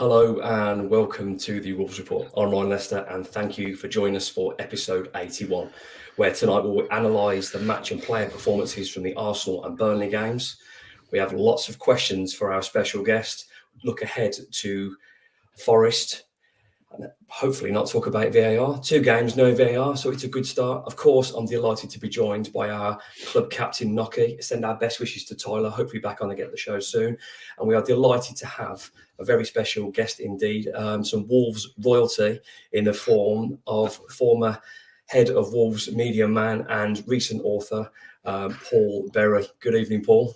Hello and welcome to the Wolves Report. I'm Ryan Lester and thank you for joining us for episode 81, where tonight we'll analyse the match and player performances from the Arsenal and Burnley games. We have lots of questions for our special guest, look ahead to Forest, and hopefully not talk about VAR. 2 games, no VAR, so it's a good start. Of course, I'm delighted to be joined by our club captain, Nocky. Send our best wishes to Tyler, hopefully back on to get the show soon. And we are delighted to have a very special guest indeed, some Wolves royalty in the form of former head of Wolves media man and recent author, Paul Berry. Good evening, Paul.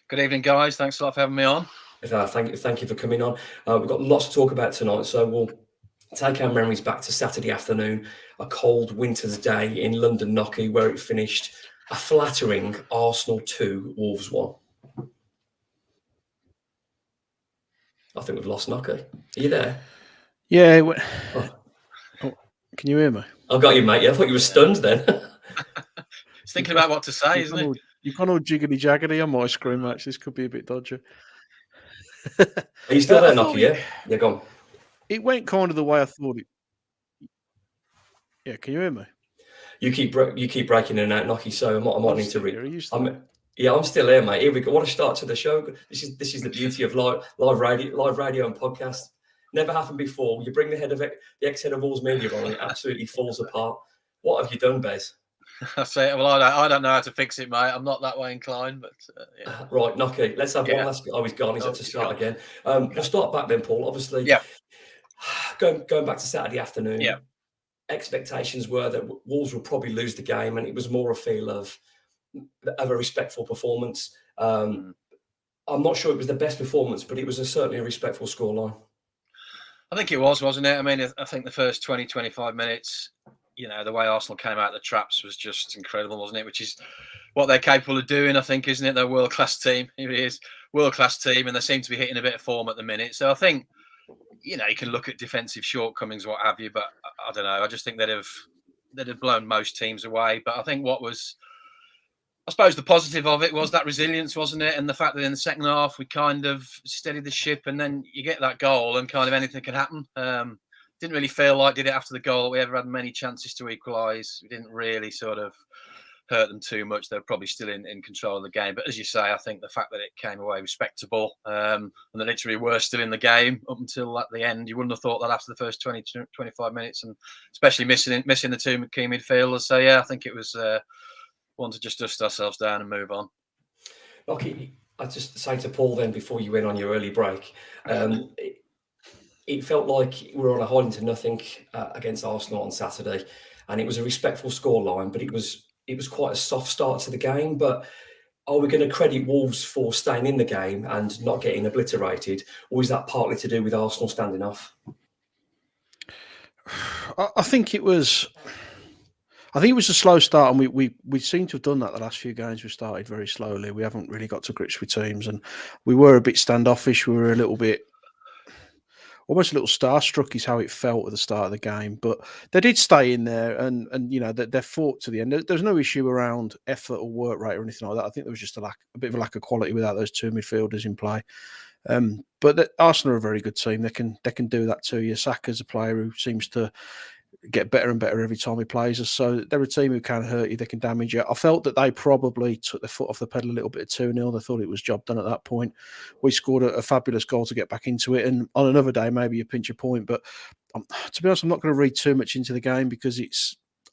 Good evening, guys. Thanks a lot for having me on. Thank you for coming on. We've got lots to talk about tonight, so we'll take our memories back to Saturday afternoon, a cold winter's day in London, Nocky, where it finished a flattering Arsenal 2, Wolves 1. I think we've lost Nocky. Are you there? Yeah. Can you hear me? I've got you, mate. Yeah, I thought you were stunned then. He's thinking about what to say, isn't he? You've gone all jiggly-jaggedy on my screen, match. This could be a bit dodgy. Are you still there, Nocky? Yeah, go on. It went kind of the way I thought it. Yeah, can you hear me? You keep breaking in and out, Nocky. So I might need to read. I'm still here, mate. Here we go. What a start to the show. This is the beauty of live radio and podcast. Never happened before. You bring the ex-head of Wolves media on, and it absolutely falls apart. What have you done, Bez? I say, well, I don't know how to fix it, mate. I'm not that way inclined, but yeah. Right, Nocky. Let's have one last. Oh, he's gone. He's had to start again. We'll start back then, Paul. Obviously, going back to Saturday afternoon. Yeah. Expectations were that Wolves would probably lose the game, and it was more a feel of a respectful performance. I'm not sure it was the best performance, but it was certainly a respectful scoreline. I think it was, wasn't it? I mean, I think the first 20, 25 minutes, the way Arsenal came out of the traps was just incredible, wasn't it? Which is what they're capable of doing, I think, isn't it? They're a world-class team. It is world-class team, and they seem to be hitting a bit of form at the minute. So I think, you can look at defensive shortcomings, what have you, but I don't know. I just think they'd have blown most teams away. But I think what was, I suppose, the positive of it was that resilience, wasn't it? And the fact that in the second half we kind of steadied the ship, and then you get that goal, and kind of anything can happen. Didn't really feel like, did it after the goal, we ever had many chances to equalise. We didn't really sort of hurt them too much. They're probably still in control of the game. But as you say, I think the fact that it came away respectable, and they literally were still in the game up until at the end, you wouldn't have thought that after the first 20, 25 minutes, and especially missing the 2 key midfielders. So yeah, I think it was one to just dust ourselves down and move on. Okay, I just say to Paul then, before you went on your early break, it felt like we were on a hiding to nothing against Arsenal on Saturday, and it was a respectful scoreline, but it was quite a soft start to the game. But are we going to credit Wolves for staying in the game and not getting obliterated, or is that partly to do with Arsenal standing off? I think it was a slow start, and we seem to have done that the last few games. We started very slowly. We haven't really got to grips with teams, and we were a bit standoffish. We were a little bit, almost a little starstruck is how it felt at the start of the game. But they did stay in there, and they fought to the end. There's no issue around effort or work rate or anything like that. I think there was just a bit of a lack of quality without those 2 midfielders in play. But Arsenal are a very good team. They can do that to you. Saka's a player who seems to get better and better every time he plays us. So they're a team who can hurt you, they can damage you. I felt that they probably took their foot off the pedal a little bit at 2-0. They thought it was job done at that point. We scored a fabulous goal to get back into it. And on another day, maybe you pinch a point. But to be honest, I'm not going to read too much into the game because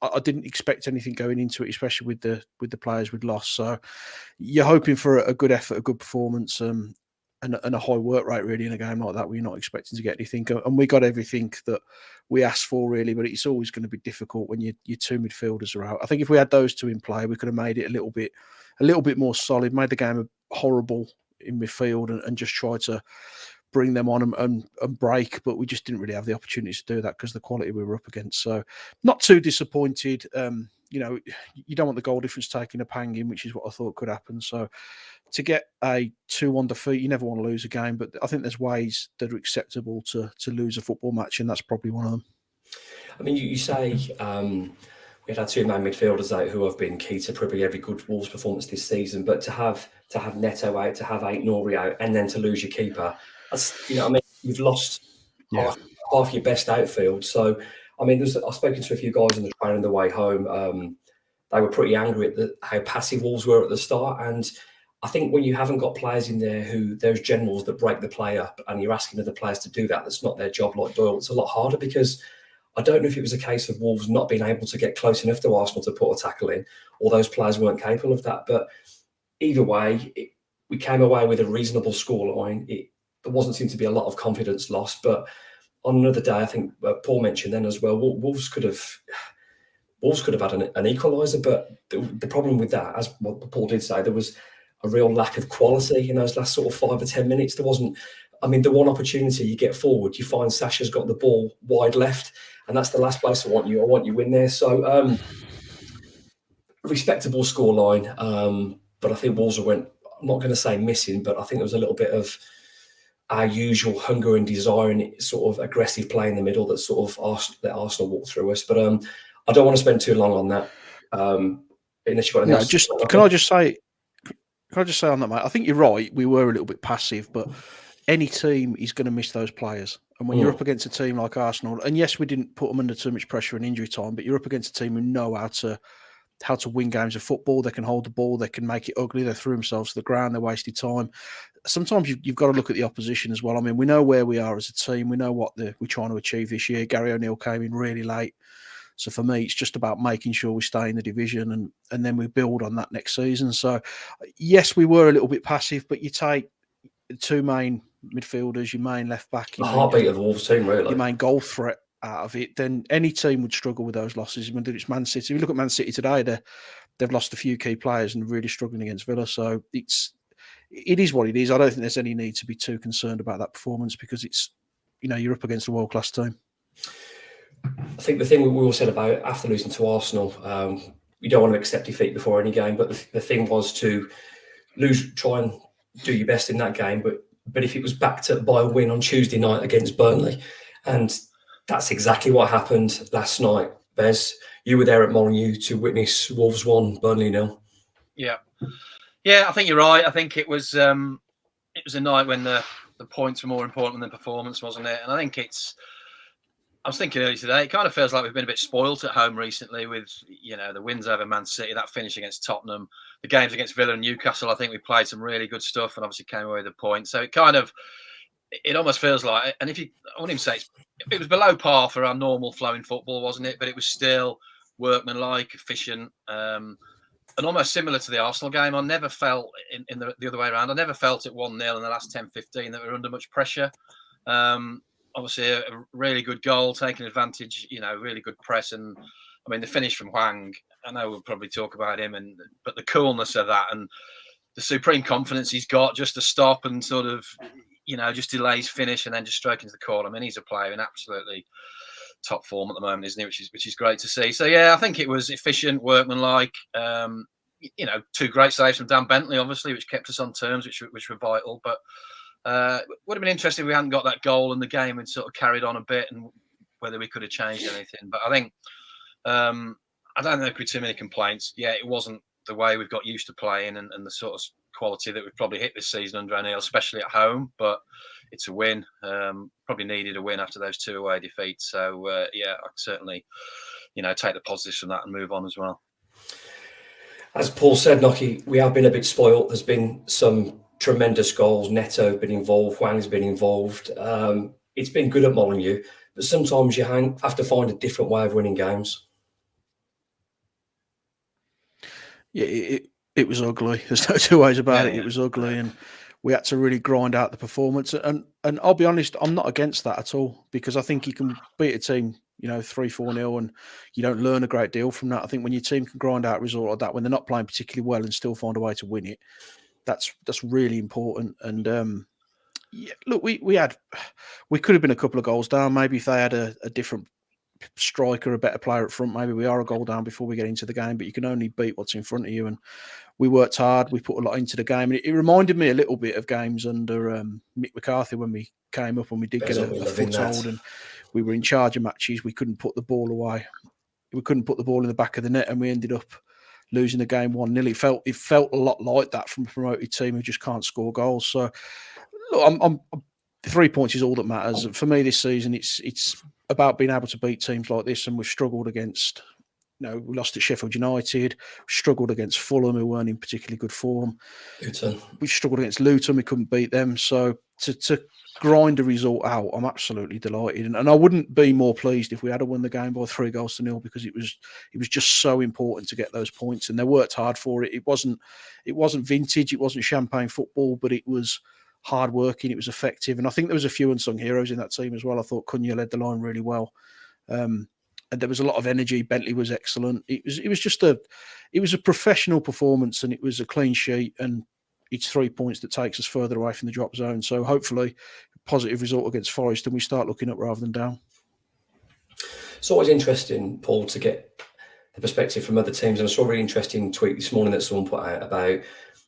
I didn't expect anything going into it, especially with the players we'd lost. So you're hoping for a good effort, a good performance, and a high work rate really in a game like that where you're not expecting to get anything. And we got everything that we asked for really, but it's always going to be difficult when your 2 midfielders are out. I think if we had those 2 in play, we could have made it a little bit more solid, made the game horrible in midfield and just tried to bring them on and break, but we just didn't really have the opportunity to do that because of the quality we were up against. So not too disappointed. You don't want the goal difference taking a panging, which is what I thought could happen. So to get a 2-1 defeat, you never want to lose a game, but I think there's ways that are acceptable to lose a football match, and that's probably one of them. I mean, you say we had our 2-man midfielders out who have been key to probably every good Wolves performance this season, but to have Neto out, to have Ait Nouri out, and then to lose your keeper, that's, I mean, you've lost Yeah. half your best outfield. So, I mean, I've spoken to a few guys on the train on the way home. They were pretty angry at how passive Wolves were at the start. And I think when you haven't got players in there those generals that break the play up, and you're asking other players to do that's not their job, like Doyle, it's a lot harder, because I don't know if it was a case of Wolves not being able to get close enough to Arsenal to put a tackle in, or those players weren't capable of that. But either way, we came away with a reasonable scoreline. There wasn't seem to be a lot of confidence lost. But on another day, I think Paul mentioned then as well, Wolves could have had an equaliser. But the problem with that, as what Paul did say, there was a real lack of quality in those last sort of 5 or 10 minutes. There wasn't. I mean, the one opportunity you get forward, you find Sasha's got the ball wide left, and that's the last place I want you in there. So respectable scoreline, but I think Wolves went, I'm not going to say missing, but I think there was a little bit of our usual hunger and desire and sort of aggressive play in the middle that sort of let Arsenal walk through us. But I don't want to spend too long on that. Unless you've got anything Can I just say on that, mate? I think you're right. We were a little bit passive, but any team is going to miss those players. And when you're up against a team like Arsenal, and yes, we didn't put them under too much pressure in injury time, but you're up against a team who know how to win games of football. They can hold the ball, they can make it ugly, they threw themselves to the ground, they wasted time. Sometimes you've got to look at the opposition as well. I mean, we know where we are as a team, we know what we're trying to achieve this year. Gary O'Neill came in really late. So for me, it's just about making sure we stay in the division and then we build on that next season. So yes, we were a little bit passive, but you take the two main midfielders, your main left back, the heartbeat of the Wolves team, really, your main goal threat out of it, then any team would struggle with those losses. Whether it's Man City, if you look at Man City today, they've lost a few key players and really struggling against Villa. So it is what it is. I don't think there's any need to be too concerned about that performance, because you're up against a world-class team. I think the thing we all said about after losing to Arsenal, you don't want to accept defeat before any game, but the thing was to try and do your best in that game, but if it was backed up by a win on Tuesday night against Burnley, and that's exactly what happened last night. Bez, you were there at Molineux to witness Wolves 1, Burnley 0. Yeah, I think you're right. I think it was a night when the points were more important than the performance, wasn't it? And I think I was thinking earlier today, it kind of feels like we've been a bit spoilt at home recently with, the wins over Man City, that finish against Tottenham, the games against Villa and Newcastle. I think we played some really good stuff and obviously came away with a point. So it almost feels like, and I wouldn't even say it was below par for our normal flowing football, wasn't it? But it was still workmanlike, efficient, and almost similar to the Arsenal game. I never felt in the other way around. I never felt at 1-0 in the last 10-15 that we were under much pressure. Obviously, a really good goal, taking advantage, really good press. And I mean, the finish from Hwang, I know we'll probably talk about him, but the coolness of that and the supreme confidence he's got just to stop and sort of, just delay his finish and then just stroke into the corner. I mean, he's a player in absolutely top form at the moment, isn't he? Which is great to see. So, yeah, I think it was efficient, workmanlike. 2 great saves from Dan Bentley, obviously, which kept us on terms, which were vital. But would have been interesting if we hadn't got that goal and the game had sort of carried on a bit and whether we could have changed anything. But I think I don't think there could be too many complaints. Yeah, it wasn't the way we've got used to playing and the sort of quality that we've probably hit this season under O'Neill, especially at home. But it's a win. Probably needed a win after those 2 away defeats. So I certainly, take the positives from that and move on as well. As Paul said, Nocky, we have been a bit spoilt. There's been some tremendous goals. Neto been involved. Hwang's been involved. It's been good at Molineux, but sometimes you have to find a different way of winning games. Yeah, it was ugly. There's no 2 ways about it. It was ugly, and we had to really grind out the performance. And I'll be honest, I'm not against that at all, because I think you can beat a team, 3-4-0, and you don't learn a great deal from that. I think when your team can grind out a result like that, when they're not playing particularly well and still find a way to win it, that's really important. And look, we could have been a couple of goals down. Maybe if they had a different striker, a better player up front, maybe we are a goal down before we get into the game. But you can only beat what's in front of you. And we worked hard. We put a lot into the game. And it reminded me a little bit of games under Mick McCarthy when we came up and we did get a foothold and we were in charge of matches. We couldn't put the ball away. We couldn't put the ball in the back of the net, and we ended up losing the game 1-0. It felt a lot like that from a promoted team who just can't score goals. So look, the 3 points is all that matters. For me this season, it's about being able to beat teams like this, and we've struggled against. We lost at Sheffield United, struggled against Fulham, who weren't in particularly good form. Luton. We struggled against Luton, we couldn't beat them. So to grind a result out, I'm absolutely delighted. And I wouldn't be more pleased if we had won the game by 3-0, because it was just so important to get those points. And they worked hard for it. It wasn't vintage, it wasn't champagne football, but it was hard working, it was effective. And I think there was a few unsung heroes in that team as well. I thought Cunha led the line really well. And there was a lot of energy. Bentley was excellent. It was a professional performance, and it was a clean sheet, and it's 3 points that takes us further away from the drop zone. So hopefully a positive result against Forest, and we start looking up rather than down. It's always interesting, Paul, to get the perspective from other teams. And I saw a really interesting tweet this morning that someone put out about,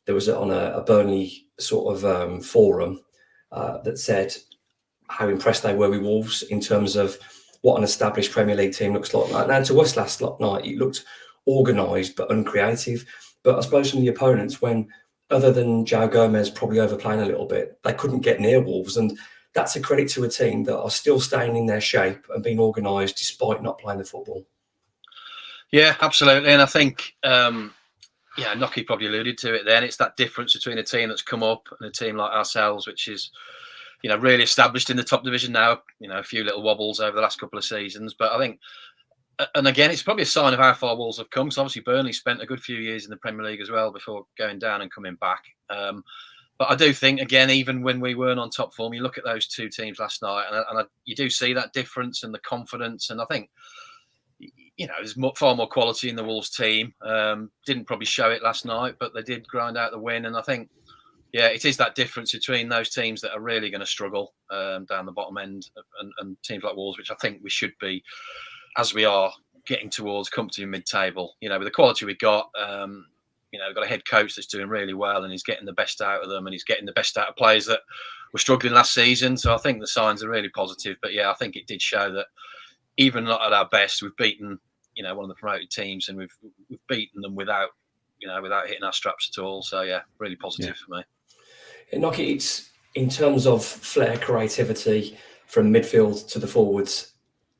there was on a Burnley sort of forum that said how impressed they were with Wolves in terms of what an established Premier League team looks like. Now, to us last night, it looked organised but uncreative. But I suppose from the opponents, when other than João Gomez probably overplaying a little bit, they couldn't get near Wolves. And that's a credit to a team that are still staying in their shape and being organised despite not playing the football. Yeah, absolutely. And I think, Nocky probably alluded to it then. It's that difference between a team that's come up and a team like ourselves, which is, really established in the top division now. A few little wobbles over the last couple of seasons. But I think, and again, it's probably a sign of how far Wolves have come. So obviously Burnley spent a good few years in the Premier League as well before going down and coming back. But I do think, again, even when we weren't on top form, you look at those two teams last night, and you do see that difference and the confidence. And I think, there's far more quality in the Wolves team. Didn't probably show it last night, but they did grind out the win. And I think, it is that difference between those teams that are really going to struggle down the bottom end and teams like Wolves, which I think we should be, as we are getting towards comfortably mid-table. With the quality we've got, we've got a head coach that's doing really well, and he's getting the best out of them, and he's getting the best out of players that were struggling last season. So I think the signs are really positive. But I think it did show that even not at our best, we've beaten, one of the promoted teams, and we've beaten them without hitting our straps at all. So really positive for me. Nocky, it's in terms of flair, creativity from midfield to the forwards,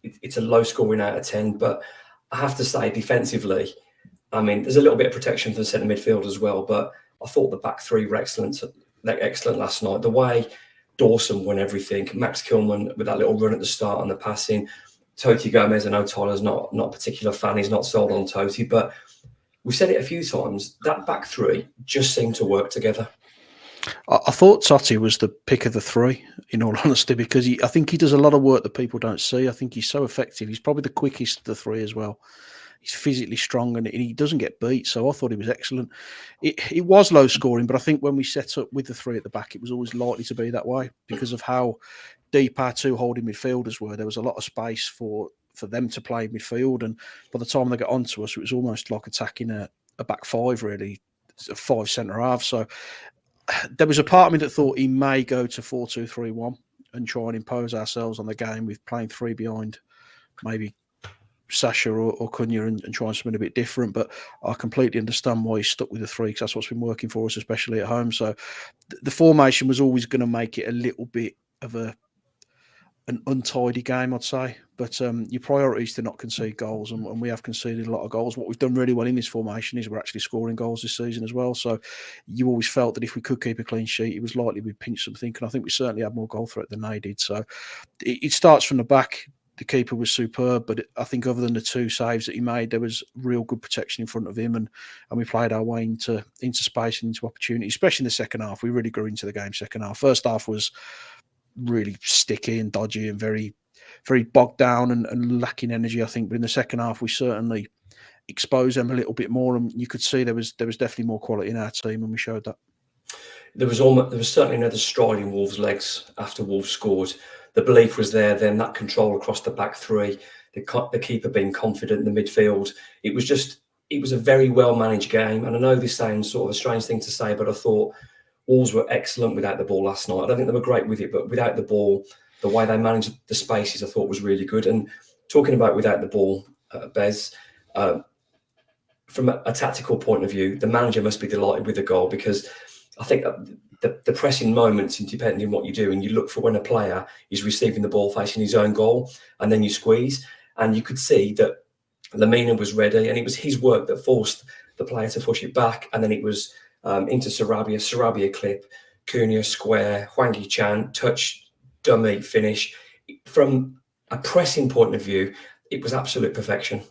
it's a low scoring out of 10. But I have to say, defensively, I mean, there's a little bit of protection for the centre midfield as well. But I thought the back three were excellent last night. The way Dawson won everything, Max Kilman with that little run at the start and the passing. Toti Gomez, I know Tyler's not a particular fan. He's not sold on Toti, but we've said it a few times. That back three just seemed to work together. I thought Totti was the pick of the three, in all honesty, because I think he does a lot of work that people don't see. I think he's so effective. He's probably the quickest of the three as well. He's physically strong, and he doesn't get beat. So I thought he was excellent. It was low scoring, but I think when we set up with the three at the back, it was always likely to be that way because of how deep our two holding midfielders were. There was a lot of space for them to play midfield, and by the time they got onto us, it was almost like attacking a back five, really, a five centre half. So there was a part of me that thought he may go to 4-2-3-1 and try and impose ourselves on the game with playing three behind, maybe Sasha or Cunha, and trying something a bit different. But I completely understand why he's stuck with the three, because that's what's been working for us, especially at home. So the formation was always going to make it a little bit of an untidy game, I'd say. But your priority is to not concede goals, and we have conceded a lot of goals. What we've done really well in this formation is we're actually scoring goals this season as well. So you always felt that if we could keep a clean sheet, it was likely we'd pinch something, and I think we certainly had more goal threat than they did. So it starts from the back. The keeper was superb, but I think other than the two saves that he made, there was real good protection in front of him, and we played our way into space and into opportunity, especially in the second half. We really grew into the game second half. First half was really sticky and dodgy and very, very bogged down and lacking energy, I think. But in the second half, we certainly exposed them a little bit more, and you could see there was definitely more quality in our team, and we showed that. There was certainly another stride in Wolves' legs after Wolves scored. The belief was there, then that control across the back three, the keeper being confident in the midfield. It was a very well managed game. And I know this sounds sort of a strange thing to say, but I thought Wolves were excellent without the ball last night. I don't think they were great with it, but without the ball, the way they managed the spaces, I thought was really good. And talking about without the ball, Bez, from a tactical point of view, the manager must be delighted with the goal, because I think the pressing moments, and depending on what you do, and you look for when a player is receiving the ball facing his own goal, and then you squeeze, and you could see that Lamina was ready, and it was his work that forced the player to push it back, and then it was into Sarabia clip, Cunha square, Hwang Chan touch, dummy finish. From a pressing point of view, it was absolute perfection.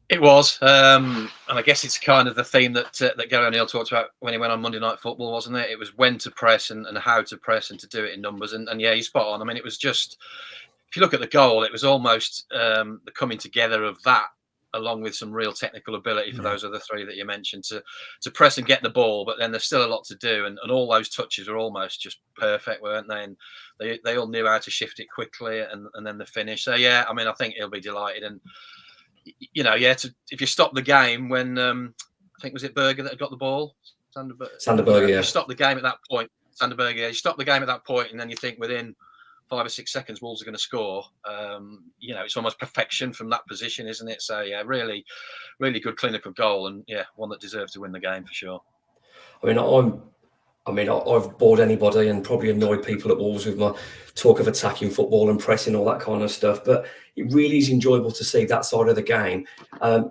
It was, and I guess it's kind of the theme that Gary O'Neill talked about when he went on Monday Night Football, wasn't it? It was when to press and how to press and to do it in numbers. And yeah, you're spot on. I mean, it was just, if you look at the goal, it was almost the coming together of that, along with some real technical ability for those other three that you mentioned, to press and get the ball. But then there's still a lot to do, and all those touches were almost just perfect, weren't they? And they all knew how to shift it quickly, and then the finish. So yeah, I mean, I think he'll be delighted. And you know, yeah, if you stop the game when I think was it Berger that had got the ball, Sander Berger, yeah. You stop the game at that point, Sander Berger. You stop the game at that point, and then you think within 5 or 6 seconds Wolves are going to score. You know, it's almost perfection from that position, isn't it? So yeah, really, really good clinical goal, and yeah, one that deserves to win the game for sure. I've bored anybody and probably annoyed people at Wolves with my talk of attacking football and pressing, all that kind of stuff. But it really is enjoyable to see that side of the game. If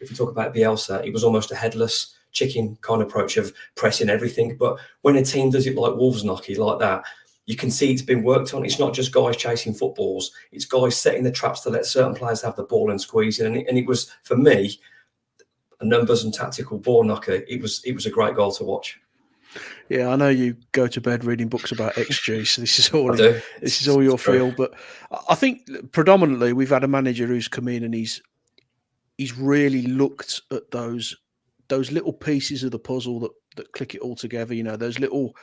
we talk about Bielsa, it was almost a headless chicken kind of approach of pressing everything. But when a team does it like Wolves, Knocky, like that, you can see it's been worked on. It's not just guys chasing footballs. It's guys setting the traps to let certain players have the ball and squeezing. And it was, for me, a numbers and tactical ball knocker. It was a great goal to watch. Yeah, I know you go to bed reading books about XG, so this is all your field. But I think predominantly we've had a manager who's come in and he's really looked at those little pieces of the puzzle that click it all together. You know, those little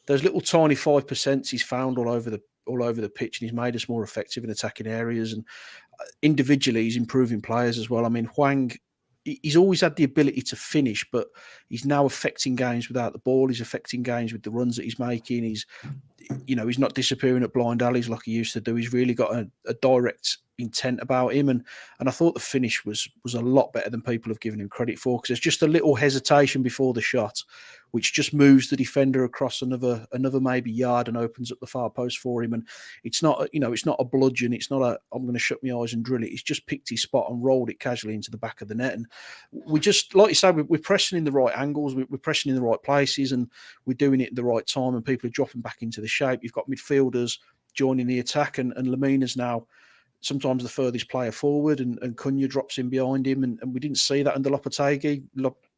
tiny 5% he's found all over the pitch, and he's made us more effective in attacking areas. And individually, he's improving players as well. I mean, Hwang, he's always had the ability to finish, but he's now affecting games without the ball. He's affecting games with the runs that he's making. He's not disappearing at blind alleys like he used to do. He's really got a direct intent about him, and I thought the finish was a lot better than people have given him credit for, because there's just a little hesitation before the shot, which just moves the defender across another maybe yard and opens up the far post for him. And it's not a bludgeon. It's not I'm going to shut my eyes and drill it. He's just picked his spot and rolled it casually into the back of the net. And we just, like you say, we're pressing in the right angles, we're pressing in the right places, and we're doing it at the right time, and people are dropping back into the shape. You've got midfielders joining the attack, and Lamina's now sometimes the furthest player forward, and Cunha drops in behind him, and we didn't see that under Lopetegui.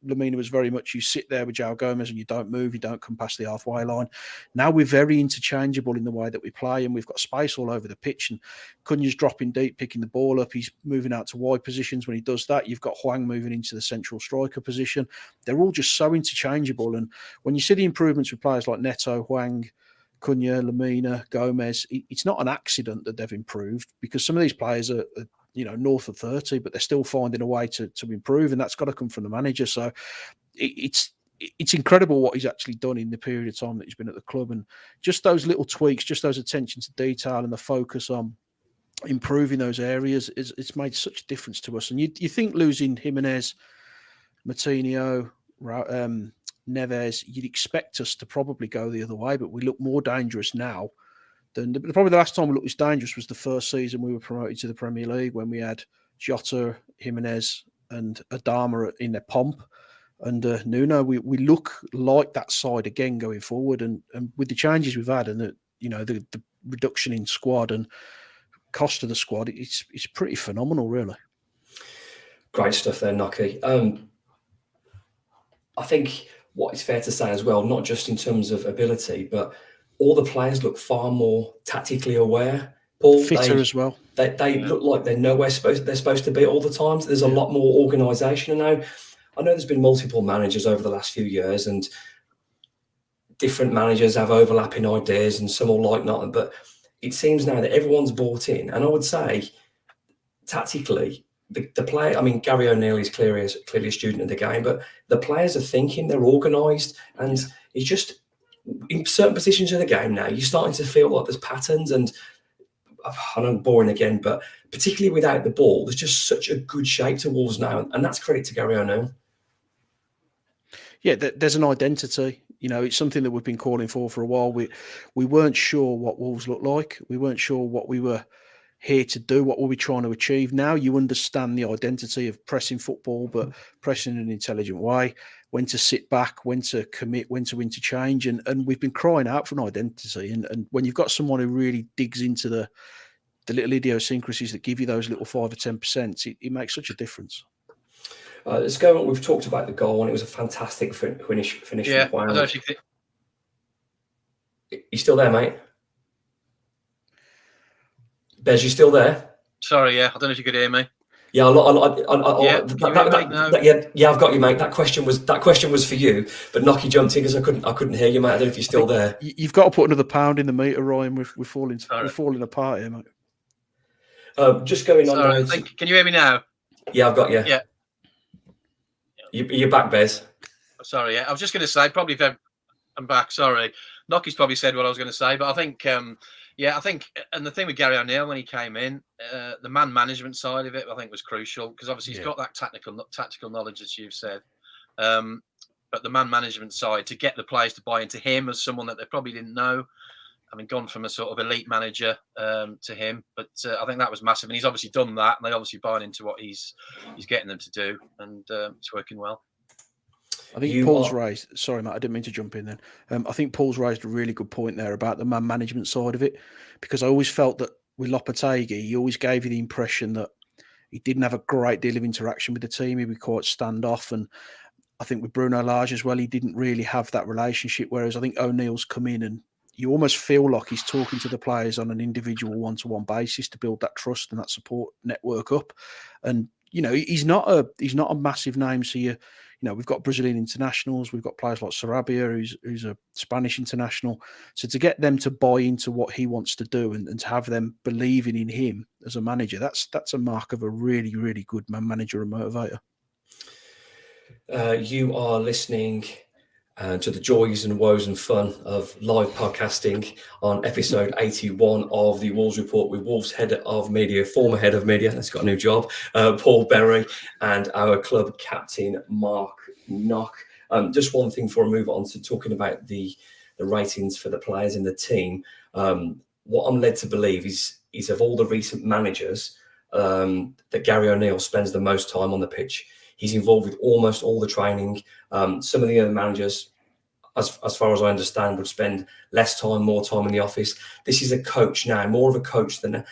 Lamina was very much, you sit there with João Gomez and you don't move, you don't come past the halfway line. Now we're very interchangeable in the way that we play, and we've got space all over the pitch, and Cunha's dropping deep, picking the ball up, he's moving out to wide positions. When he does that, you've got Hwang moving into the central striker position. They're all just so interchangeable, and when you see the improvements with players like Neto, Hwang, Cunha, Lamina, Gomez, it's not an accident that they've improved, because some of these players are north of 30, but they're still finding a way to improve, and that's got to come from the manager. So it's incredible what he's actually done in the period of time that he's been at the club, and just those little tweaks, just those attention to detail and the focus on improving those areas, it's made such a difference to us. And you think losing Jimenez, Martinho, Neves, you'd expect us to probably go the other way, but we look more dangerous now than probably the last time we looked this dangerous was the first season we were promoted to the Premier League, when we had Jota, Jimenez, and Adama in their pomp, and Nuno. We look like that side again going forward, and with the changes we've had, and the reduction in squad and cost of the squad, it's pretty phenomenal, really. Great stuff there, Knocky. I think what is fair to say as well, not just in terms of ability, but all the players look far more tactically aware. Paul, fitter as well. They look like they know where they're supposed to be all the time. There's a lot more organisation. I know there's been multiple managers over the last few years, and different managers have overlapping ideas, and some all like nothing. But it seems now that everyone's bought in, and I would say tactically, the player, I mean, Gary O'Neill is clearly a student of the game, but the players are thinking, they're organised, and it's just in certain positions of the game now, you're starting to feel like there's patterns, and I know I'm boring again, but particularly without the ball, there's just such a good shape to Wolves now, and that's credit to Gary O'Neill. Yeah, there's an identity. You know, it's something that we've been calling for a while. We weren't sure what Wolves looked like. We weren't sure what we were here to do, what were we trying to achieve. Now you understand the identity of pressing football, but pressing in an intelligent way, when to sit back, when to commit, when to interchange. And we've been crying out for an identity. And when you've got someone who really digs into the little idiosyncrasies that give you those little 5 or 10%, it makes such a difference. Let's go on. We've talked about the goal, and it was a fantastic finish Yeah, from I don't know if you think... You still there, mate? Bez, you still there? Sorry, yeah. I don't know if you could hear me. Yeah, Yeah, yeah, I've got you, mate. That question was for you, but Nocky jumped in because I couldn't hear you, mate. I don't know if you're still there. You've got to put another pound in the meter, Ryan. We're falling apart here, mate. Just going on. Sorry, can you hear me now? Yeah, I've got you. Yeah. You're back, Bez. Sorry, yeah. I was just going to say, probably if I'm back. Sorry, Nocky's probably said what I was going to say, but I think, I think, and the thing with Gary O'Neill when he came in, the man management side of it, I think, was crucial because obviously he's got that tactical knowledge, as you've said, but the man management side to get the players to buy into him as someone that they probably didn't know. I mean, gone from a sort of elite manager to him, but I think that was massive, and he's obviously done that, and they obviously buying into what he's getting them to do, and it's working well. I think Paul's raised. Sorry, Matt, I didn't mean to jump in then. I think Paul's raised a really good point there about the man management side of it, because I always felt that with Lopetegui, he always gave you the impression that he didn't have a great deal of interaction with the team. He'd be quite standoff, and I think with Bruno Lage as well, he didn't really have that relationship. Whereas I think O'Neill's come in and you almost feel like he's talking to the players on an individual one-to-one basis to build that trust and that support network up. And you know, he's not a massive name. So you know, we've got Brazilian internationals, we've got players like Sarabia, who's a Spanish international. So to get them to buy into what he wants to do and to have them believing in him as a manager, that's a mark of a really, really good man manager and motivator. You are listening to the joys and woes and fun of live podcasting on episode 81 of the Wolves Report with Wolves former head of media, that's got a new job, Paul Berry, and our club captain, Mark Knock. Just one thing before I move on to talking about the ratings for the players in the team. What I'm led to believe is of all the recent managers, that Gary O'Neill spends the most time on the pitch. He's involved with almost all the training. Some of the other managers, as far as I understand, would spend less time, more time in the office. This is a coach now, more of a coach than a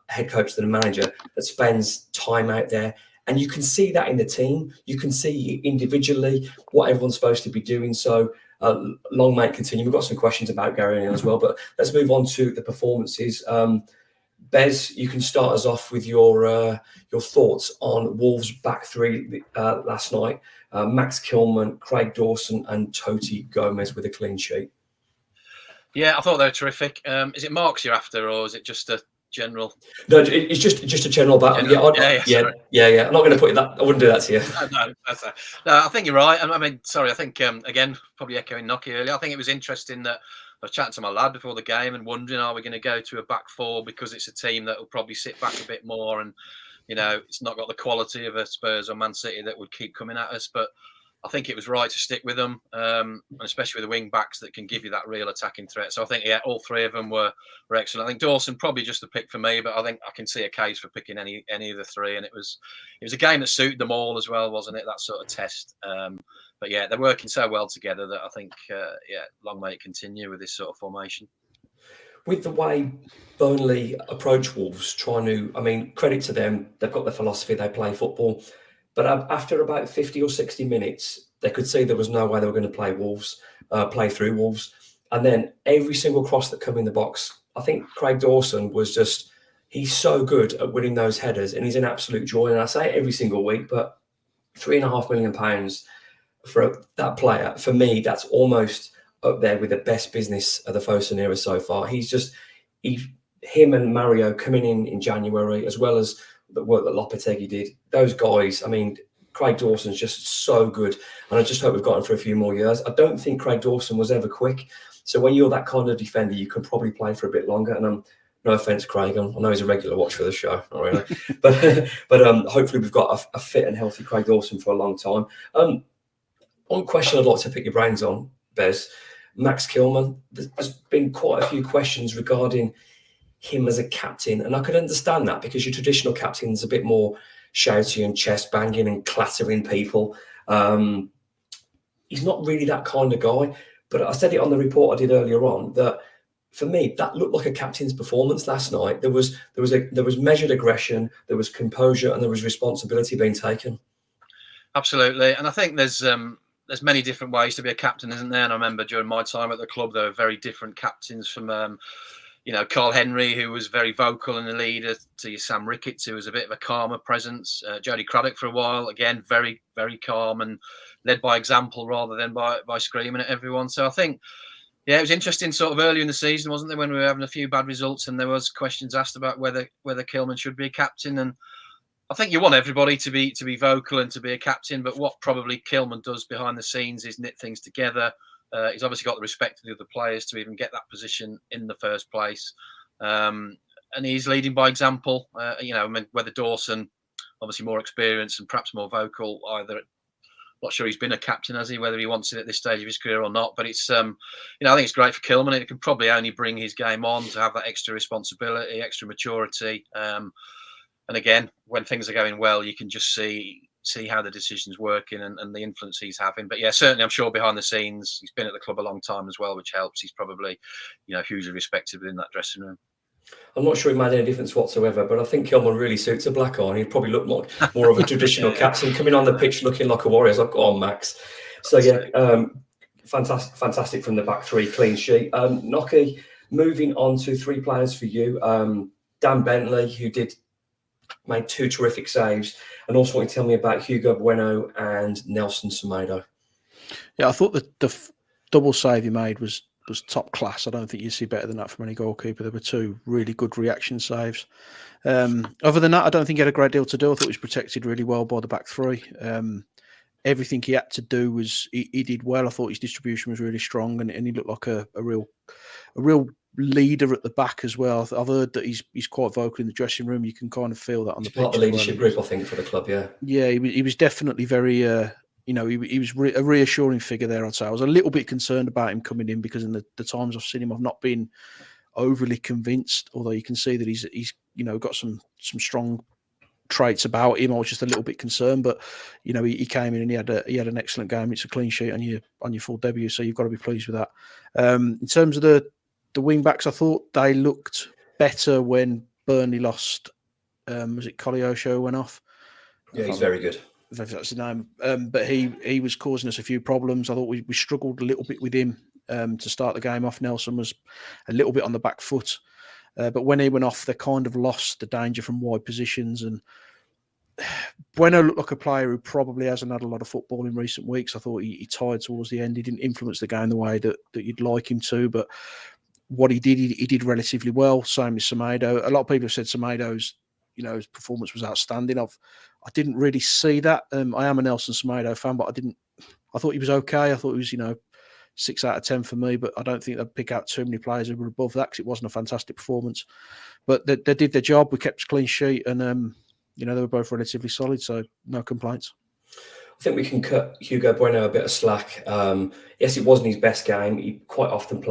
head coach, than a manager, that spends time out there. And you can see that in the team. You can see individually what everyone's supposed to be doing. So long may it continue. We've got some questions about Gary O'Neill as well, but let's move on to the performances. Bez, you can start us off with your thoughts on Wolves' back three last night. Max Kilman, Craig Dawson and Toti Gomez with a clean sheet. Yeah, I thought they were terrific. Is it marks you're after, or is it just a general? No, it's just a general battle. Yeah. I'm not going to put that. I wouldn't do that to you. No, I think you're right. I mean, sorry. I think again, probably echoing Nocky earlier. I think it was interesting that I was chatting to my lad before the game and wondering, are we going to go to a back four because it's a team that will probably sit back a bit more, and you know, it's not got the quality of a Spurs or Man City that would keep coming at us. But I think it was right to stick with them, and especially with the wing backs that can give you that real attacking threat. So I think, all three of them were excellent. I think Dawson probably just a pick for me, but I think I can see a case for picking any of the three. And it was a game that suited them all as well, wasn't it? That sort of test. But yeah, they're working so well together that I think, long may it continue with this sort of formation. With the way Burnley approach Wolves, credit to them, they've got their philosophy, they play football. But after about 50 or 60 minutes, they could see there was no way they were going to play through Wolves. And then every single cross that come in the box, I think Craig Dawson he's so good at winning those headers, and he's an absolute joy. And I say it every single week, but £3.5 million for that player, for me, that's almost up there with the best business of the Fosun era so far. Him and Mario coming in January, as well as the work that Lopetegui did. Those guys, I mean, Craig Dawson's just so good, and I just hope we've got him for a few more years. I don't think Craig Dawson was ever quick, so when you're that kind of defender, you can probably play for a bit longer. And no offense, Craig, I know he's a regular watch for the show, not really, but hopefully we've got a fit and healthy Craig Dawson for a long time. One question I'd like to pick your brains on, Bez, Max Kilman. There's been quite a few questions regarding him as a captain, and I could understand that because your traditional captain's a bit more shouty and chest banging and clattering people. He's not really that kind of guy. But I said it on the report I did earlier on that for me that looked like a captain's performance last night. There was measured aggression, there was composure, and there was responsibility being taken. Absolutely, and I think there's many different ways to be a captain, isn't there? And I remember during my time at the club, there were very different captains from Carl Henry, who was very vocal and a leader, to your Sam Ricketts, who was a bit of a calmer presence. Jody Craddock for a while, again, very, very calm and led by example rather than by screaming at everyone. So I think, yeah, it was interesting sort of early in the season, wasn't there, when we were having a few bad results and there was questions asked about whether Kilman should be a captain. And I think you want everybody to be vocal and to be a captain, but what probably Kilman does behind the scenes is knit things together. He's obviously got the respect of the other players to even get that position in the first place. And he's leading by example. Whether Dawson, obviously more experienced and perhaps more vocal, either, not sure he's been a captain, has he, whether he wants it at this stage of his career or not. But it's, I think it's great for Kilman. It can probably only bring his game on to have that extra responsibility, extra maturity. And again, when things are going well, you can just see how the decision's working and the influence he's having. But yeah, certainly I'm sure behind the scenes, he's been at the club a long time as well, which helps. He's probably, hugely respected within that dressing room. I'm not sure it made any difference whatsoever, but I think Kilman really suits a black eye, and he'd probably look more of a traditional captain, coming on the pitch looking like a warrior. It's like, go on, Max. So fantastic from the back three, clean sheet. Nocky, moving on to three players for you. Dan Bentley, who made two terrific saves, and also want to tell me about Hugo Bueno and Nelson Semedo. Yeah, I thought that the double save he made was top class. I don't think you see better than that from any goalkeeper. There were two really good reaction saves. Other than that, I don't think he had a great deal to do. I thought he was protected really well by the back three. Everything he had to do was he did well. I thought his distribution was really strong, and he looked like a real leader at the back as well. I've heard that he's quite vocal in the dressing room. You can kind of feel that on the pitch. Part of the leadership group, I think, for the club. Yeah, he was definitely very. He was a reassuring figure there, I'd say. I was a little bit concerned about him coming in because in the times I've seen him, I've not been overly convinced. Although you can see that he's got some strong traits about him. I was just a little bit concerned, but he came in and he had an excellent game. It's a clean sheet on your full debut, so you've got to be pleased with that. In terms of the wing backs, I thought they looked better when Burnley lost. Was it Koleosho went off? Yeah, he's very good. If that's his name, but he was causing us a few problems. I thought we struggled a little bit with him to start the game off. Nelson was a little bit on the back foot, but when he went off, they kind of lost the danger from wide positions. And Bueno looked like a player who probably hasn't had a lot of football in recent weeks. I thought he tired towards the end. He didn't influence the game the way that you'd like him to, but what he did relatively well. Same as Semedo. A lot of people have said Semedo's his performance was outstanding. I didn't really see that. I am a Nelson Semedo fan, but I thought he was okay. I thought he was 6 out of 10 for me, but I don't think they'd pick out too many players who were above that because it wasn't a fantastic performance. But they did their job. We kept a clean sheet, and they were both relatively solid, so no complaints. I think we can cut Hugo Bueno a bit of slack. Yes, it wasn't his best game. He quite often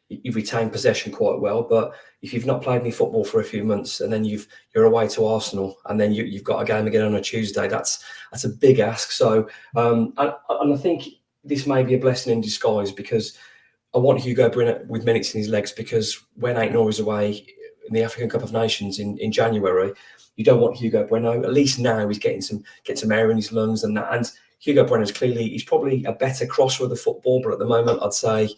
he retained possession quite well, but if you've not played any football for a few months and then you're away to Arsenal and then you've got a game again on a Tuesday, that's a big ask. So and I think this may be a blessing in disguise because I want Hugo Bueno with minutes in his legs, because when Eight-Nor is away in the African Cup of Nations in January, you don't want Hugo Bueno. At least now he's getting some air in his lungs and that. And Hugo Bueno he's probably a better crosser of the football, but at the moment I'd say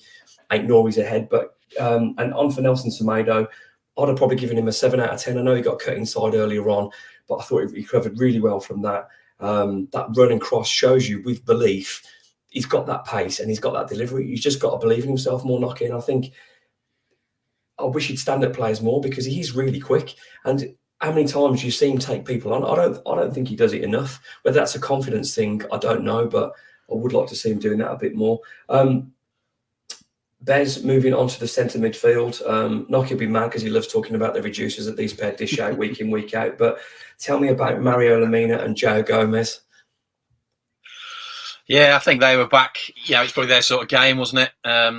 Eight-Nor is ahead. But and on for Nelson Semedo, I'd have probably given him a 7 out of 10. I know he got cut inside earlier on, but I thought he recovered really well from that. That run and cross shows you with belief he's got that pace and he's got that delivery. He's just got to believe in himself more, Nocky. I think I wish he'd stand up players more because he's really quick. And how many times you see him take people on? I don't think he does it enough. Whether that's a confidence thing, I don't know, but I would like to see him doing that a bit more. Bez, moving on to the centre midfield. Nocky will be mad because he loves talking about the reducers that these pair dish out week in, week out. But tell me about Mario Lemina and Joe Gomez. Yeah, I think they were back. It's probably their sort of game, wasn't it?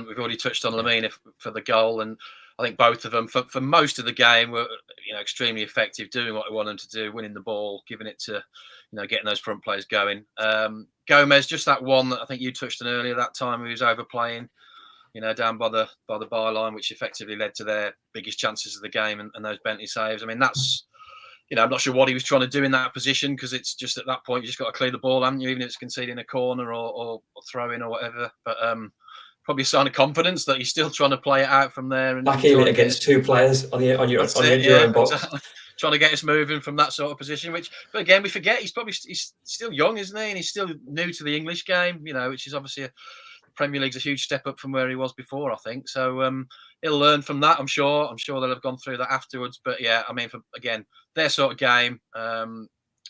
We've already touched on Lamine for the goal, and I think both of them for most of the game were extremely effective, doing what they wanted them to do, winning the ball, giving it to getting those front players going. Gomez, just that one that I think you touched on earlier, that time he was overplaying, down by the byline, which effectively led to their biggest chances of the game and those Bentley saves. I mean, that's I'm not sure what he was trying to do in that position, because it's just at that point you just got to clear the ball, haven't you? Even if it's conceding a corner or throw in or whatever. But probably a sign of confidence that he's still trying to play it out from there and back heel it against two players on your own box. Exactly. Trying to get us moving from that sort of position. But again, we forget he's still young, isn't he? And he's still new to the English game, which is obviously the Premier League's a huge step up from where he was before, I think. So he'll learn from that, I'm sure. I'm sure they'll have gone through that afterwards. But yeah, I mean, again, their sort of game.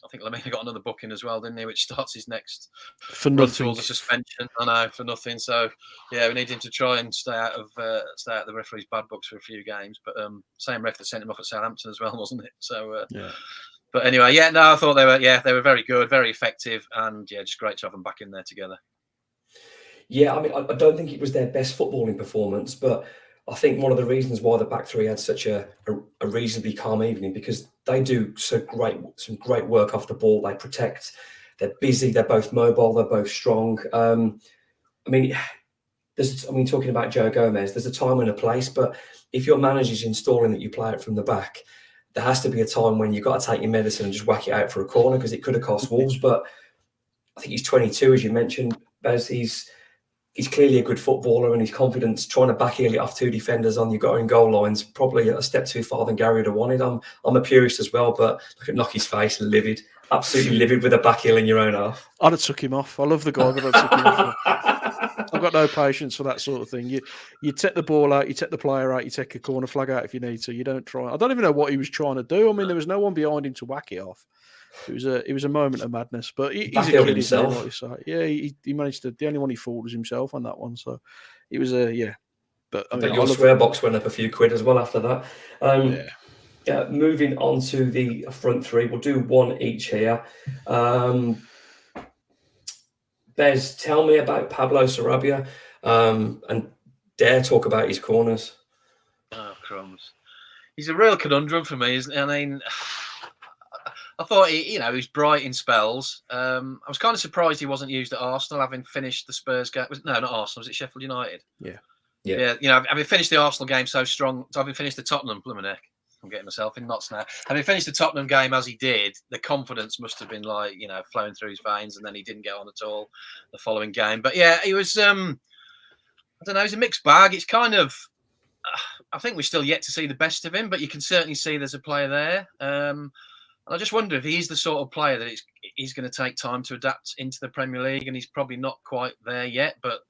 I think Lamine got another booking as well, didn't he? Which starts his next for run nothing. towards a suspension. I know, for nothing. So yeah, we need him to try and stay out of the referee's bad books for a few games. But same ref that sent him off at Southampton as well, wasn't it? So yeah. But anyway, yeah, no, I thought they were very good, very effective, and yeah, just great to have them back in there together. Yeah, I mean, I don't think it was their best footballing performance, but I think one of the reasons why the back three had such a reasonably calm evening, because they do some great work off the ball. They protect. They're busy. They're both mobile. They're both strong. I mean, talking about Joe Gomez, there's a time and a place, but if your manager's installing that you play it from the back, there has to be a time when you've got to take your medicine and just whack it out for a corner, because it could have cost Wolves. But I think he's 22, as you mentioned, Bez. He's clearly a good footballer, and his confidence trying to backheel it off two defenders on your own goal lines, probably a step too far than Gary would have wanted. I'm a purist as well, but look at Nocky's face, livid, absolutely livid with a backheel in your own half. I'd have took him off. I love the guy, but I'd took him off. I've got no patience for that sort of thing. You take the ball out, you take the player out, you take a corner flag out if you need to. You don't try. I don't even know what he was trying to do. I mean, there was no one behind him to whack it off. It was a moment of madness, but he's a kid himself. Like you say. Yeah, he managed to. The only one he fooled was himself on that one. So it was a But I mean, your swear box went up a few quid as well after that. Moving on to the front three, we'll do one each here. Bez, tell me about Pablo Sarabia, and dare talk about his corners. Oh, crumbs! He's a real conundrum for me, isn't he? I mean, I thought he was bright in spells. I was kind of surprised he wasn't used at Arsenal, having finished the Spurs game. No, not Arsenal. Was it Sheffield United? Yeah. Having finished the Arsenal game so strong, having finished the Tottenham, Blumeneck. I'm getting myself in knots now. Having finished the Tottenham game as he did, the confidence must have been flowing through his veins, and then he didn't get on at all the following game. But yeah, he was. I don't know. He's a mixed bag. It's kind of. I think we're still yet to see the best of him, but you can certainly see there's a player there. I just wonder if he's the sort of player that he's going to take time to adapt into the Premier League, and he's probably not quite there yet. But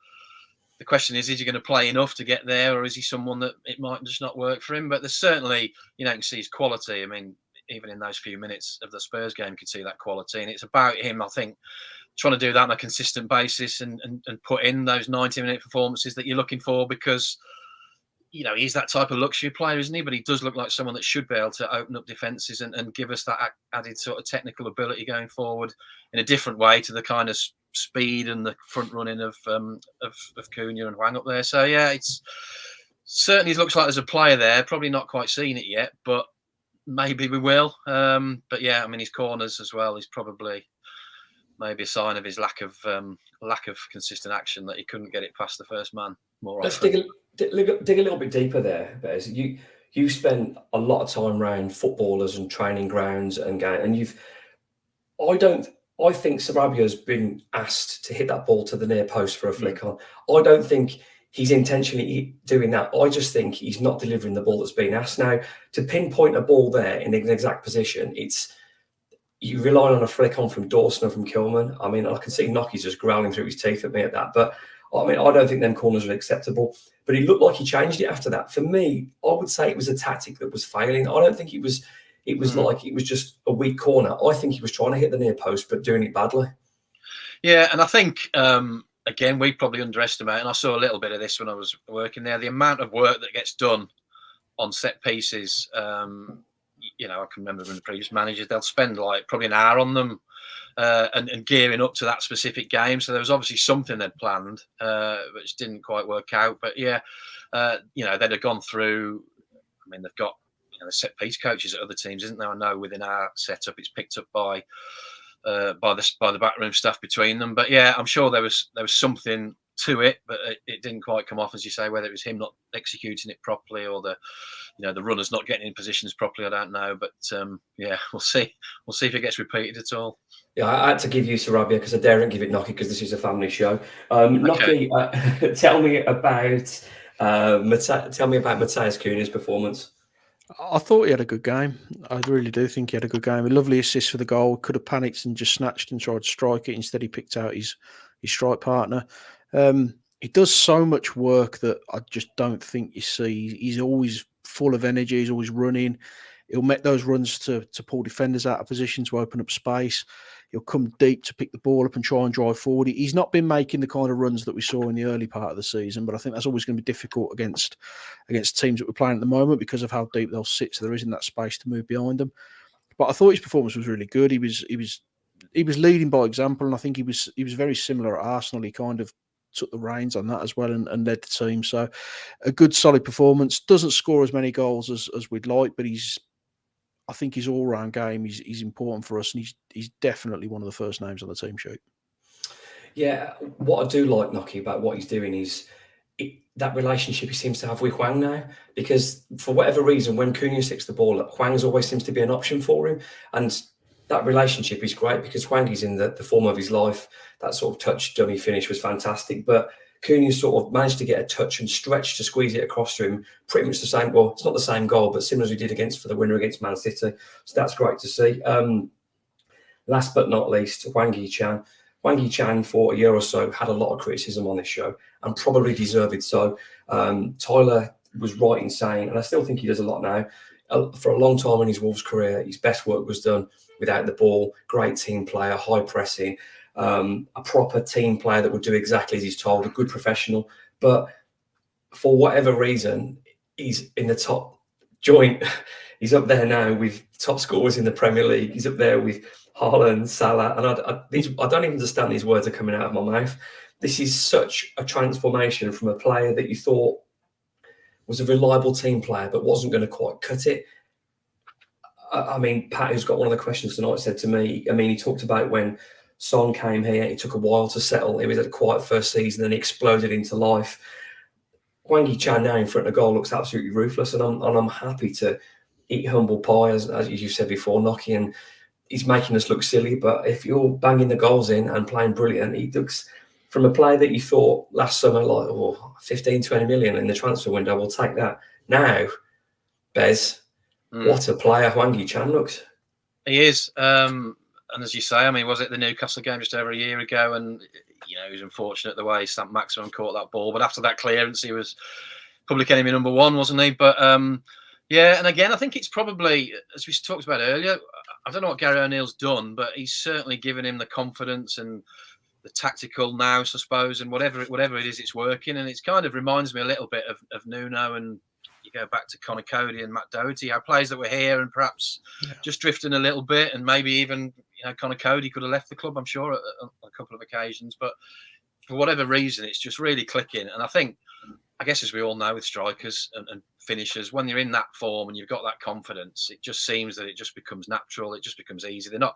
the question is he going to play enough to get there, or is he someone that it might just not work for him? But there's certainly, you can see his quality. I mean, even in those few minutes of the Spurs game, you can see that quality. And it's about him, I think, trying to do that on a consistent basis and put in those 90-minute performances that you're looking for, because he's that type of luxury player, isn't he? But he does look like someone that should be able to open up defences and give us that added sort of technical ability going forward in a different way to the kind of speed and the front running of Cunha and Hwang up there. So yeah, it's certainly looks like there's a player there. Probably not quite seen it yet, but maybe we will. But yeah, I mean, his corners as well is probably maybe a sign of his lack of consistent action, that he couldn't get it past the first man more often. Let's dig a little bit deeper there, Bez. You spent a lot of time around footballers and training grounds and I think Sarabia's been asked to hit that ball to the near post for a flick on. I don't think he's intentionally doing that. I just think he's not delivering the ball that's been asked. Now, to pinpoint a ball there in an exact position, you rely on a flick on from Dawson or from Kilman. I mean, I can see Nocky's just growling through his teeth at me at that. But I mean, I don't think them corners are acceptable. But he looked like he changed it after that. For me, I would say it was a tactic that was failing. I don't think it was like it was just a weak corner. I think he was trying to hit the near post, but doing it badly. Yeah, and I think, again, we probably underestimate, and I saw a little bit of this when I was working there, the amount of work that gets done on set pieces. I can remember from the previous managers, they'll spend like probably an hour on them and gearing up to that specific game. So there was obviously something they'd planned, which didn't quite work out. But yeah, they'd have gone through. I mean, they've got the set piece coaches at other teams, isn't there? I know within our setup, it's picked up by the backroom staff between them. But yeah, I'm sure there was something to it, but it didn't quite come off, as you say. Whether it was him not executing it properly or the runners not getting in positions properly, I don't know. But yeah, we'll see if it gets repeated at all. Yeah, I had to give you Sarabia because I daren't give it Nocky because this is a family show. Okay. Nocky, tell me about Matthias Cunha's performance. I thought he had a good game. I really do think he had a good game. A lovely assist for the goal. Could have panicked and just snatched and tried to strike it. Instead, he picked out his strike partner. He does so much work that I just don't think you see. He's always full of energy. He's always running. He'll make those runs to pull defenders out of position to open up space. He'll come deep to pick the ball up and try and drive forward. He's not been making the kind of runs that we saw in the early part of the season, but I think that's always going to be difficult against teams that we're playing at the moment because of how deep they'll sit, so there isn't that space to move behind them. But I thought his performance was really good. He was leading by example, and I think he was very similar at Arsenal. He kind of took the reins on that as well and led the team. So a good, solid performance. Doesn't score as many goals as we'd like, but I think his all-round game he's important for us, and he's definitely one of the first names on the team sheet. Yeah, what I do like, Nocky, about what he's doing is that relationship he seems to have with Hwang now, because for whatever reason, when Cunha sticks the ball up, Hwang's always seems to be an option for him, and that relationship is great because Hwang is in the form of his life. That sort of touch dummy finish was fantastic, but Cunha sort of managed to get a touch and stretch to squeeze it across to him. Pretty much the same. Well, it's not the same goal, but similar as we did for the winner against Man City. So that's great to see. Last but not least, Hwang Hee-chan. Hwang Hee-chan for a year or so had a lot of criticism on this show, and probably deserved so. Tyler was right in saying, and I still think he does a lot now, for a long time in his Wolves career, his best work was done without the ball. Great team player, high pressing. A proper team player that would do exactly as he's told, a good professional. But for whatever reason, he's in the top joint. He's up there now with top scorers in the Premier League. He's up there with Haaland, Salah. And I don't even understand these words are coming out of my mouth. This is such a transformation from a player that you thought was a reliable team player but wasn't going to quite cut it. I mean, Pat, who's got one of the questions tonight, said to me, he talked about when Son came here, it took a while to settle. It was a quiet first season, then he exploded into life. Hwang Hee-chan now in front of goal looks absolutely ruthless, and I'm happy to eat humble pie, as you said before, Nocky, and he's making us look silly. But if you're banging the goals in and playing brilliant, he looks from a player that you thought last summer, like 15, 20 million in the transfer window, we'll take that. Now, Bez, what a player Hwang Hee-chan looks. He is. And as you say, was it the Newcastle game just over a year ago? And, he was unfortunate the way Sam Maximum caught that ball. But after that clearance, he was public enemy number one, wasn't he? But, yeah, and again, I think it's probably, as we talked about earlier, I don't know what Gary O'Neill's done, but he's certainly given him the confidence and the tactical nous, I suppose, and whatever it is, it's working. And it kind of reminds me a little bit of Nuno, and you go back to Conor Cody and Matt Doherty, our players that were here and perhaps just drifting a little bit, and maybe even Conor Cody could have left the club, I'm sure, at a couple of occasions. But for whatever reason, it's just really clicking. And I guess as we all know with strikers and finishers, when you're in that form and you've got that confidence, it just seems that it just becomes natural. It just becomes easy. They're not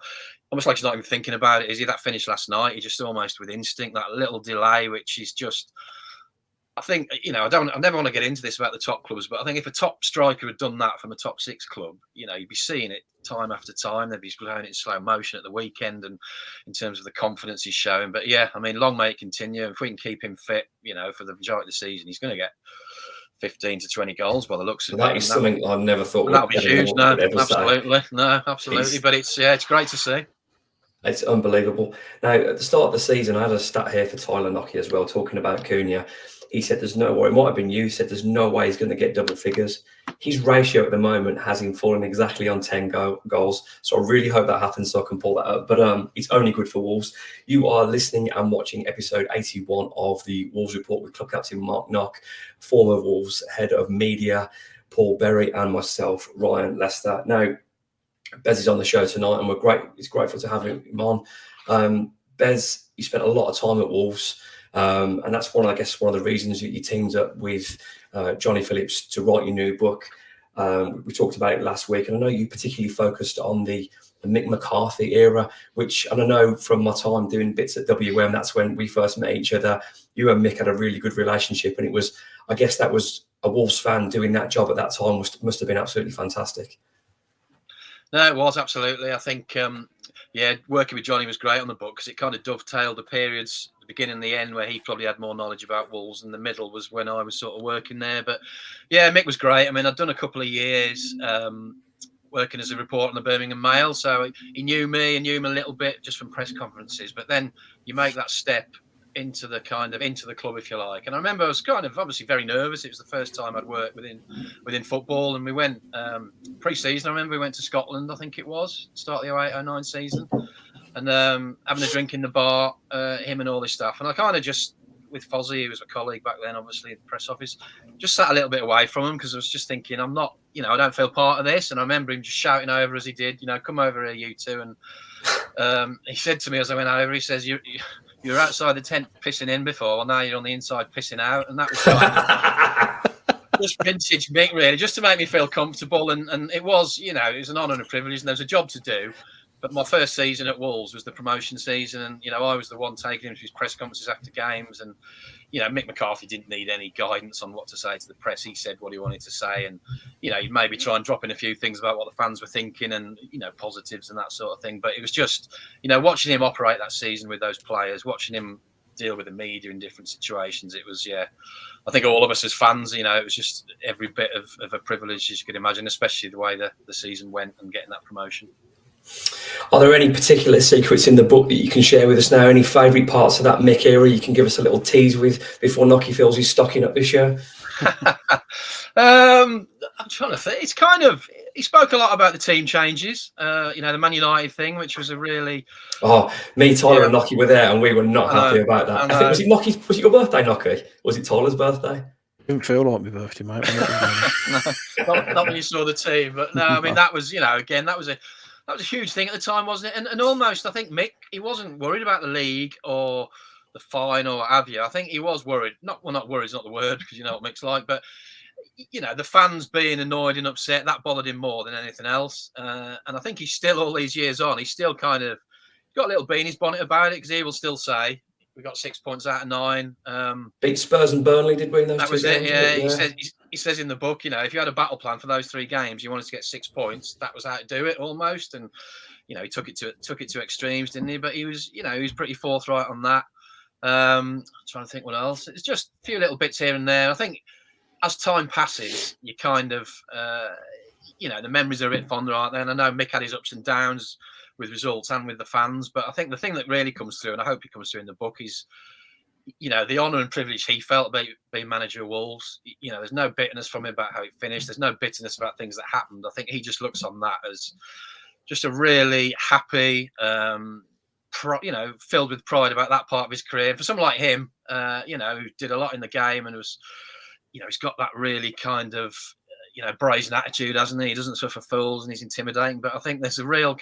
almost like he's not even thinking about it. Is he that finish last night? He just almost with instinct, that little delay, which is just. I think, I never want to get into this about the top clubs, but I think if a top striker had done that from a top six club, you'd be seeing it time after time. They'd be playing it in slow motion at the weekend, and in terms of the confidence he's showing. But yeah, long may it continue. If we can keep him fit, for the majority of the season, he's going to get 15 to 20 goals by the looks of it. That was something I never thought. That would be huge. No, absolutely. No, absolutely. But it's great to see. It's unbelievable. Now, at the start of the season, I had a stat here for Tyler Nocky as well, talking about Cunha. He said there's no way, it might have been you, said there's no way he's going to get double figures. His ratio at the moment has him falling exactly on 10 goals. So I really hope that happens so I can pull that up. But it's only good for Wolves. You are listening and watching episode 81 of the Wolves Report with club captain Mark Knock, former Wolves head of media, Paul Berry, and myself, Ryan Lester. Now, Bez is on the show tonight, and it's grateful to have him on. Bez, you spent a lot of time at Wolves, and that's one of the reasons that you teamed up with Johnny Phillips to write your new book. We talked about it last week, and I know you particularly focused on the Mick McCarthy era, and I know from my time doing bits at WM, that's when we first met each other. You and Mick had a really good relationship, and that was a Wolves fan doing that job at that time must have been absolutely fantastic. No, it was absolutely. I think, working with Johnny was great on the book because it kind of dovetailed the periods, the beginning and the end, where he probably had more knowledge about Wolves, and the middle was when I was sort of working there. But yeah, Mick was great. I mean, I'd done a couple of years working as a reporter on the Birmingham Mail, so he knew me and knew him a little bit just from press conferences. But then you make that step into the club, if you like. And I remember I was kind of obviously very nervous. It was the first time I'd worked within football, and we went pre-season. I remember we went to Scotland, I think it was, start of the 08-09 season, and having a drink in the bar, him and all this stuff. And I kind of just, with Fozzie, who was a colleague back then, obviously in the press office, just sat a little bit away from him because I was just thinking, I'm not, I don't feel part of this. And I remember him just shouting over as he did, come over here, you two. And he said to me as I went over, he says, you were outside the tent pissing in before, well, now you're on the inside pissing out. And that was kind of just vintage Mick, really, just to make me feel comfortable. And it was, it was an honour and a privilege, and there was a job to do. But my first season at Wolves was the promotion season, and I was the one taking him to his press conferences after games. And Mick McCarthy didn't need any guidance on what to say to the press. He said what he wanted to say, and he'd maybe try and drop in a few things about what the fans were thinking, and positives and that sort of thing. But it was just watching him operate that season with those players, watching him deal with the media in different situations. It was, I think all of us as fans, it was just every bit of a privilege as you could imagine, especially the way the season went and getting that promotion. Are there any particular secrets in the book that you can share with us now? Any favourite parts of that Mick era you can give us a little tease with before Nocky fills his stocking up this year? I'm trying to think. It's kind of, he spoke a lot about the team changes, the Man United thing, which was a really... Oh, me, Tyler and Nocky were there, and we were not happy about that. I think, was it your birthday, Nocky? Was it Tyler's birthday? Didn't feel like my birthday, mate. not when you saw the team, but no, I mean, that was, again, that was a huge thing at the time, wasn't it? And almost, I think Mick, he wasn't worried about the league or the fine or what have you. I think he was worried. Not worried is not the word, because you know what Mick's like, but the fans being annoyed and upset, that bothered him more than anything else. And I think he's still, all these years on, he's still kind of got a little bee in his bonnet about it, because he will still say, we got 6 points out of 9. Beat Spurs and Burnley, did we? In those that two was games, it. Yeah, he says in the book, if you had a battle plan for those 3 games, you wanted to get 6 points. That was how to do it, almost. And he took it to extremes, didn't he? But he was, he was pretty forthright on that. I'm trying to think what else. It's just a few little bits here and there. I think as time passes, you kind of, the memories are a bit fonder, aren't they? And I know Mick had his ups and downs with results and with the fans, but I think the thing that really comes through, and I hope it comes through in the book, is the honour and privilege he felt about being manager of Wolves. There's no bitterness from him about how it finished. There's no bitterness about things that happened. I think he just looks on that as just a really happy, filled with pride about that part of his career. For someone like him, who did a lot in the game and was, he's got that really kind of, brazen attitude, hasn't he? He doesn't suffer fools and he's intimidating. But I think there's a real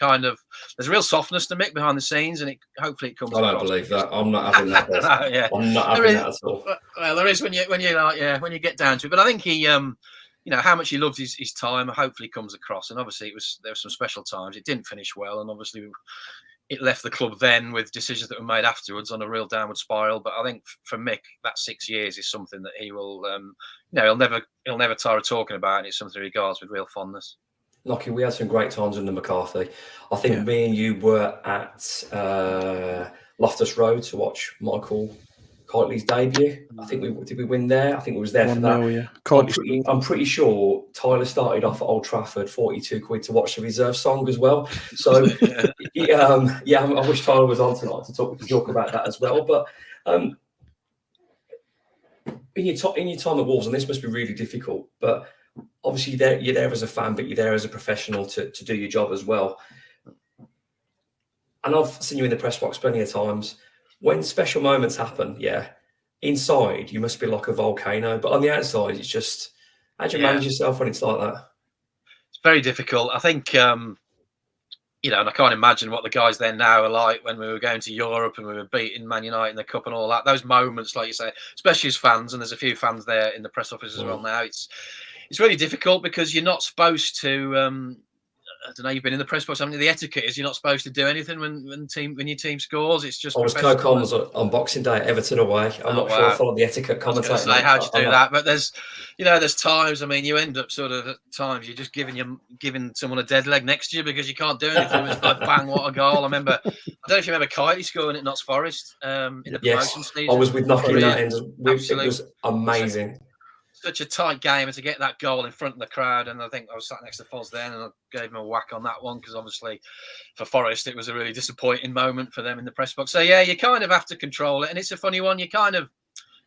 softness to Mick behind the scenes, and hopefully it comes. I don't believe that. I'm not having that. No, yeah. I'm not having that at all. Well, there is when you get down to it. But I think he, how much he loves his time, hopefully comes across. And obviously there were some special times. It didn't finish well, and obviously it left the club then with decisions that were made afterwards on a real downward spiral. But I think for Mick, that 6 years is something that he will, he'll never tire of talking about, and it's something he regards with real fondness. Nocky, we had some great times under McCarthy. I think me and you were at Loftus Road to watch Michael Kiteley's debut. I think did we win there? I think we was there for that. Yeah. I'm pretty sure Tyler started off at Old Trafford, 42 quid to watch the reserve song as well. So I wish Tyler was on tonight to talk about that as well. But in your time at Wolves, and this must be really difficult, but obviously you're there as a fan, but you're there as a professional to do your job as well. And I've seen you in the press box plenty of times. When special moments happen, inside you must be like a volcano, but on the outside, it's just, how do you manage yourself when it's like that? It's very difficult. I think and I can't imagine what the guys there now are like when we were going to Europe and we were beating Man United in the cup and all that. Those moments, like you say, especially as fans, and there's a few fans there in the press office as well now. It's really difficult because you're not supposed to. I don't know. You've been in the press box. I mean, the etiquette is you're not supposed to do anything when your team scores. It's just. I was co-comms on Boxing Day, Everton away. I'm not sure I followed the etiquette commentating. Say, how'd you do that? But there's times. I mean, you end up sort of at times you're just giving someone a dead leg next to you because you can't do anything. It's like bang, what a goal! I don't know if you remember Kylie scoring at Notts Forest in the promotion season. I was with Nocky in that end. It was amazing. Such a tight game, and to get that goal in front of the crowd, and I think I was sat next to Foz then, and I gave him a whack on that one because obviously for Forest it was a really disappointing moment for them in the press box. So yeah, you kind of have to control it, and it's a funny one. You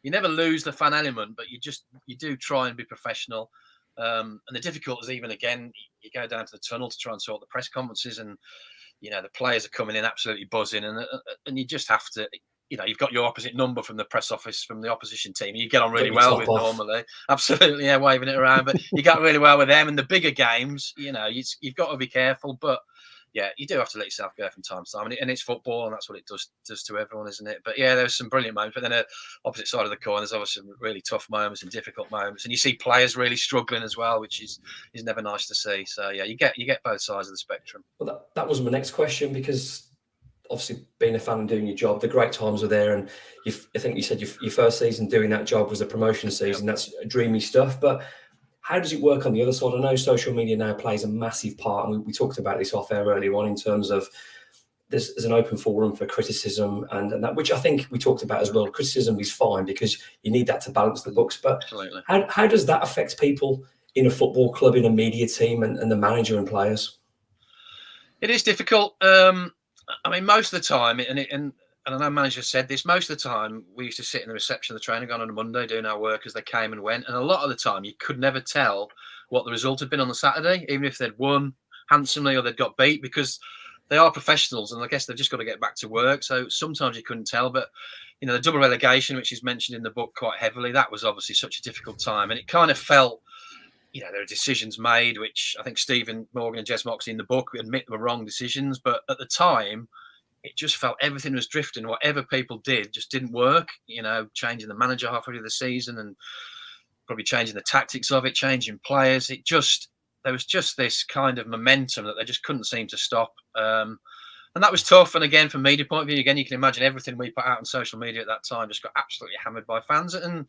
never lose the fan element, but you do try and be professional. And the difficulty is even again, you go down to the tunnel to try and sort the press conferences, and the players are coming in absolutely buzzing, and you just have to. You've got your opposite number from the press office from the opposition team. You get on really well with normally. Absolutely, yeah, waving it around. But you get really well with them. And the bigger games, you've got to be careful. But yeah, you do have to let yourself go from time to time. And it's football, and that's what it does to everyone, isn't it? But yeah, there's some brilliant moments. But then opposite side of the coin, there's obviously some really tough moments and difficult moments. And you see players really struggling as well, which is never nice to see. So yeah, you get both sides of the spectrum. Well, that was my next question, because obviously being a fan and doing your job, the great times were there, and I think you said your first season doing that job was a promotion season. Yep. That's dreamy stuff. But how does it work on the other side? I know social media now plays a massive part, and we talked about this off air earlier on in terms of there's an open forum for criticism and that, which I think we talked about as well. Criticism is fine because you need that to balance the books. But how does that affect people in a football club, in a media team, and the manager and players? It is difficult. I mean, most of the time, and I know managers said this, most of the time we used to sit in the reception of the training ground on a Monday doing our work as they came and went. And a lot of the time you could never tell what the result had been on the Saturday, even if they'd won handsomely or they'd got beat, because they are professionals and I guess they've just got to get back to work. So sometimes you couldn't tell. But, the double relegation, which is mentioned in the book quite heavily, that was obviously such a difficult time. And it kind of felt, there are decisions made, which I think Stephen Morgan and Jez Moxley in the book admit were wrong decisions. But at the time, it just felt everything was drifting. Whatever people did just didn't work, changing the manager halfway through the season and probably changing the tactics of it, changing players. There was just this kind of momentum that they just couldn't seem to stop. And that was tough. And again, from media point of view, again, you can imagine everything we put out on social media at that time just got absolutely hammered by fans. And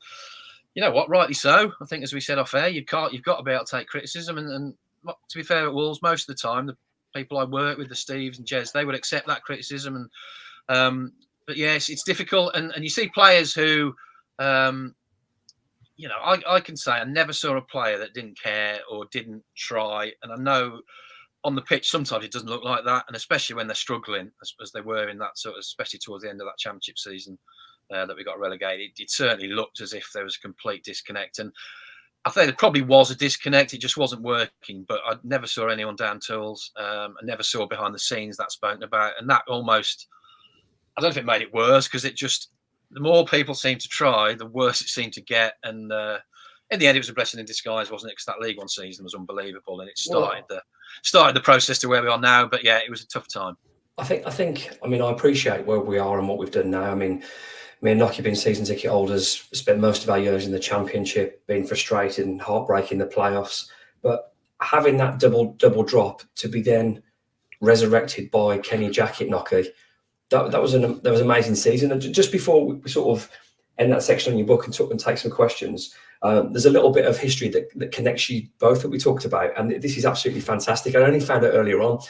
you know what? Rightly so. I think, as we said off air, you've got to be able to take criticism. And to be fair, at Wolves, most of the time, the people I work with, the Steves and Jez, they would accept that criticism. And but yes, it's difficult. And you see players who, I can say I never saw a player that didn't care or didn't try. And I know on the pitch sometimes it doesn't look like that, and especially when they're struggling, as they were in that sort of, especially towards the end of that championship season. That we got relegated, it certainly looked as if there was a complete disconnect. And I think there probably was a disconnect. It just wasn't working. But I never saw anyone down tools. I never saw behind the scenes that spoken about. And that almost, I don't know if it made it worse, because it just, the more people seemed to try, the worse it seemed to get. And in the end, it was a blessing in disguise, wasn't it? Because that League One season was unbelievable, and it started the process to where we are now. But yeah, it was a tough time. I appreciate where we are and what we've done now. I mean, me and Nocky being season ticket holders, spent most of our years in the Championship, being frustrated and heartbreaking the playoffs. But having that double drop to be then resurrected by Kenny Jackett, Nocky, that was an amazing season. And just before we sort of end that section on your book and take some questions, there's a little bit of history that connects you both that we talked about, and this is absolutely fantastic. I only found it earlier on.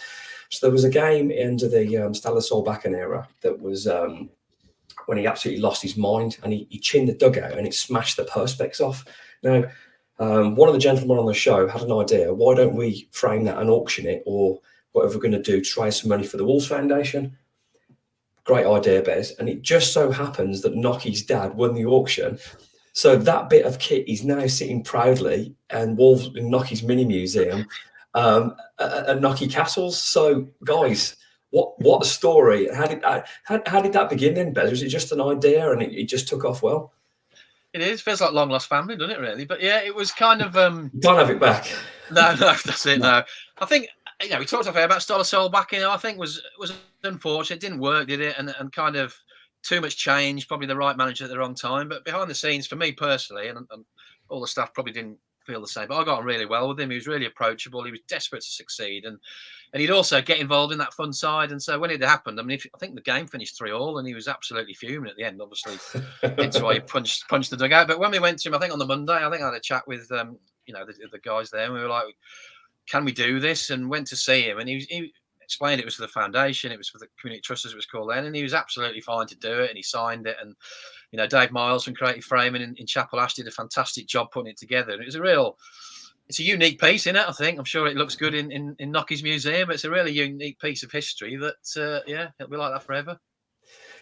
So there was a game under the Stella Solbakken era that was when he absolutely lost his mind, and he chinned the dugout and it smashed the perspex off. Now, one of the gentlemen on the show had an idea. Why don't we frame that and auction it, or whatever we're going to do to raise some money for the Wolves Foundation? Great idea, Bez. And it just so happens that Nocky's dad won the auction. So that bit of kit is now sitting proudly and Wolves in Nocky's mini museum at Nocky Castles. So, guys, what a story! How did that begin then, Bez? Was it just an idea and it just took off well? It is. Feels like long lost family, doesn't it? Really, but yeah, it was kind of. You don't have it back. No, that's it. No, I think We talked about Stolasol back in. I think was unfortunate. It didn't work, did it? And kind of too much change. Probably the right manager at the wrong time. But behind the scenes, for me personally, and all the staff probably didn't feel the same. But I got on really well with him. He was really approachable. He was desperate to succeed, and he'd also get involved in that fun side. And so when it happened, I mean, I think the game finished 3-3, and he was absolutely fuming at the end. Obviously, hence why he punched the dugout. But when we went to him, I think on the Monday, I had a chat with the guys there, and we were like, can we do this? And went to see him, and he explained it was for the foundation, it was for the community trust, as it was called then, and he was absolutely fine to do it, and he signed it. And Dave Miles from Creative Framing in Chapel Ash did a fantastic job putting it together. And it's a unique piece, isn't it? I think I'm sure it looks good in Nockie's museum. It's a really unique piece of history that it'll be like that forever.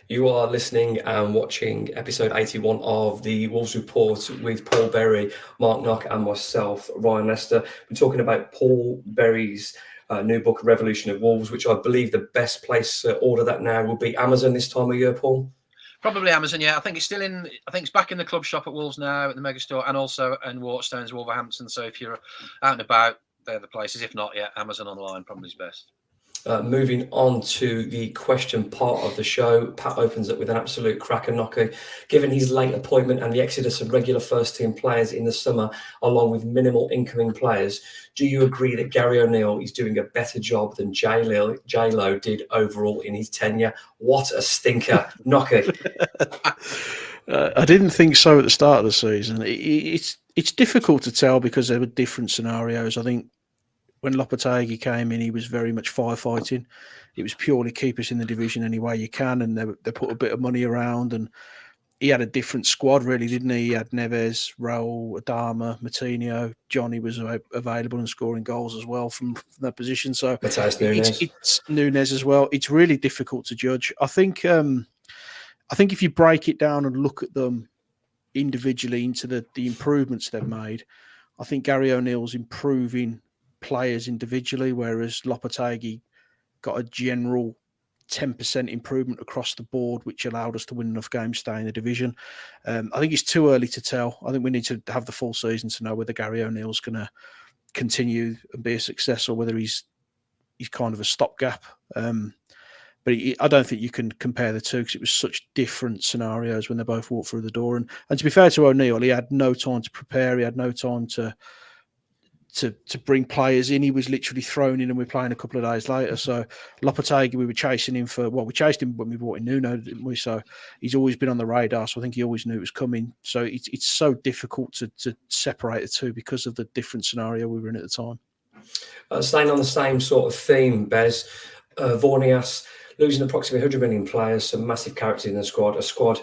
You are listening and watching episode 81 of the Wolves Report with Paul Berry, Mark Knock, and myself, Ryan Lester. We're talking about Paul Berry's new book, Revolution of Wolves, which I believe the best place to order that now will be Amazon this time of year, Paul. Probably Amazon, yeah. I think it's it's back in the club shop at Wolves now, at the Megastore, and also in Waterstones, Wolverhampton. So if you're out and about, they're the places. If not, yeah, Amazon online probably is best. Moving on to the question part of the show, Pat opens up with an absolute cracker knocker. Given his late appointment and the exodus of regular first-team players in the summer, along with minimal incoming players, do you agree that Gary O'Neill is doing a better job than J-Lo did overall in his tenure? What a stinker, knocker. I didn't think so at the start of the season. It's difficult to tell because there were different scenarios. I think when Lopetegui came in, he was very much firefighting. It was purely keep us in the division any way you can, and they put a bit of money around, and he had a different squad, really, didn't he? He had Neves, Raul, Adama, Moutinho. Johnny was available and scoring goals as well from that position. So it's Nunes as well. It's really difficult to judge. I think if you break it down and look at them individually into the improvements they've made, I think Gary O'Neill's improving players individually, whereas Lopetegui got a general 10% improvement across the board, which allowed us to win enough games, stay in the division. I think it's too early to tell. I think we need to have the full season to know whether Gary O'Neill's going to continue and be a success or whether he's kind of a stopgap. But I don't think you can compare the two because it was such different scenarios when they both walked through the door. And to be fair to O'Neill, he had no time to prepare. He had no time to bring players in. He was literally thrown in and we're playing a couple of days later. So Lopetegui, we chased him when we brought in Nuno, didn't we? So he's always been on the radar. So I think he always knew it was coming. So it's so difficult to separate the two because of the different scenario we were in at the time. Staying on the same sort of theme, Bez, Vornias losing approximately 100 million players, some massive characters in the squad, a squad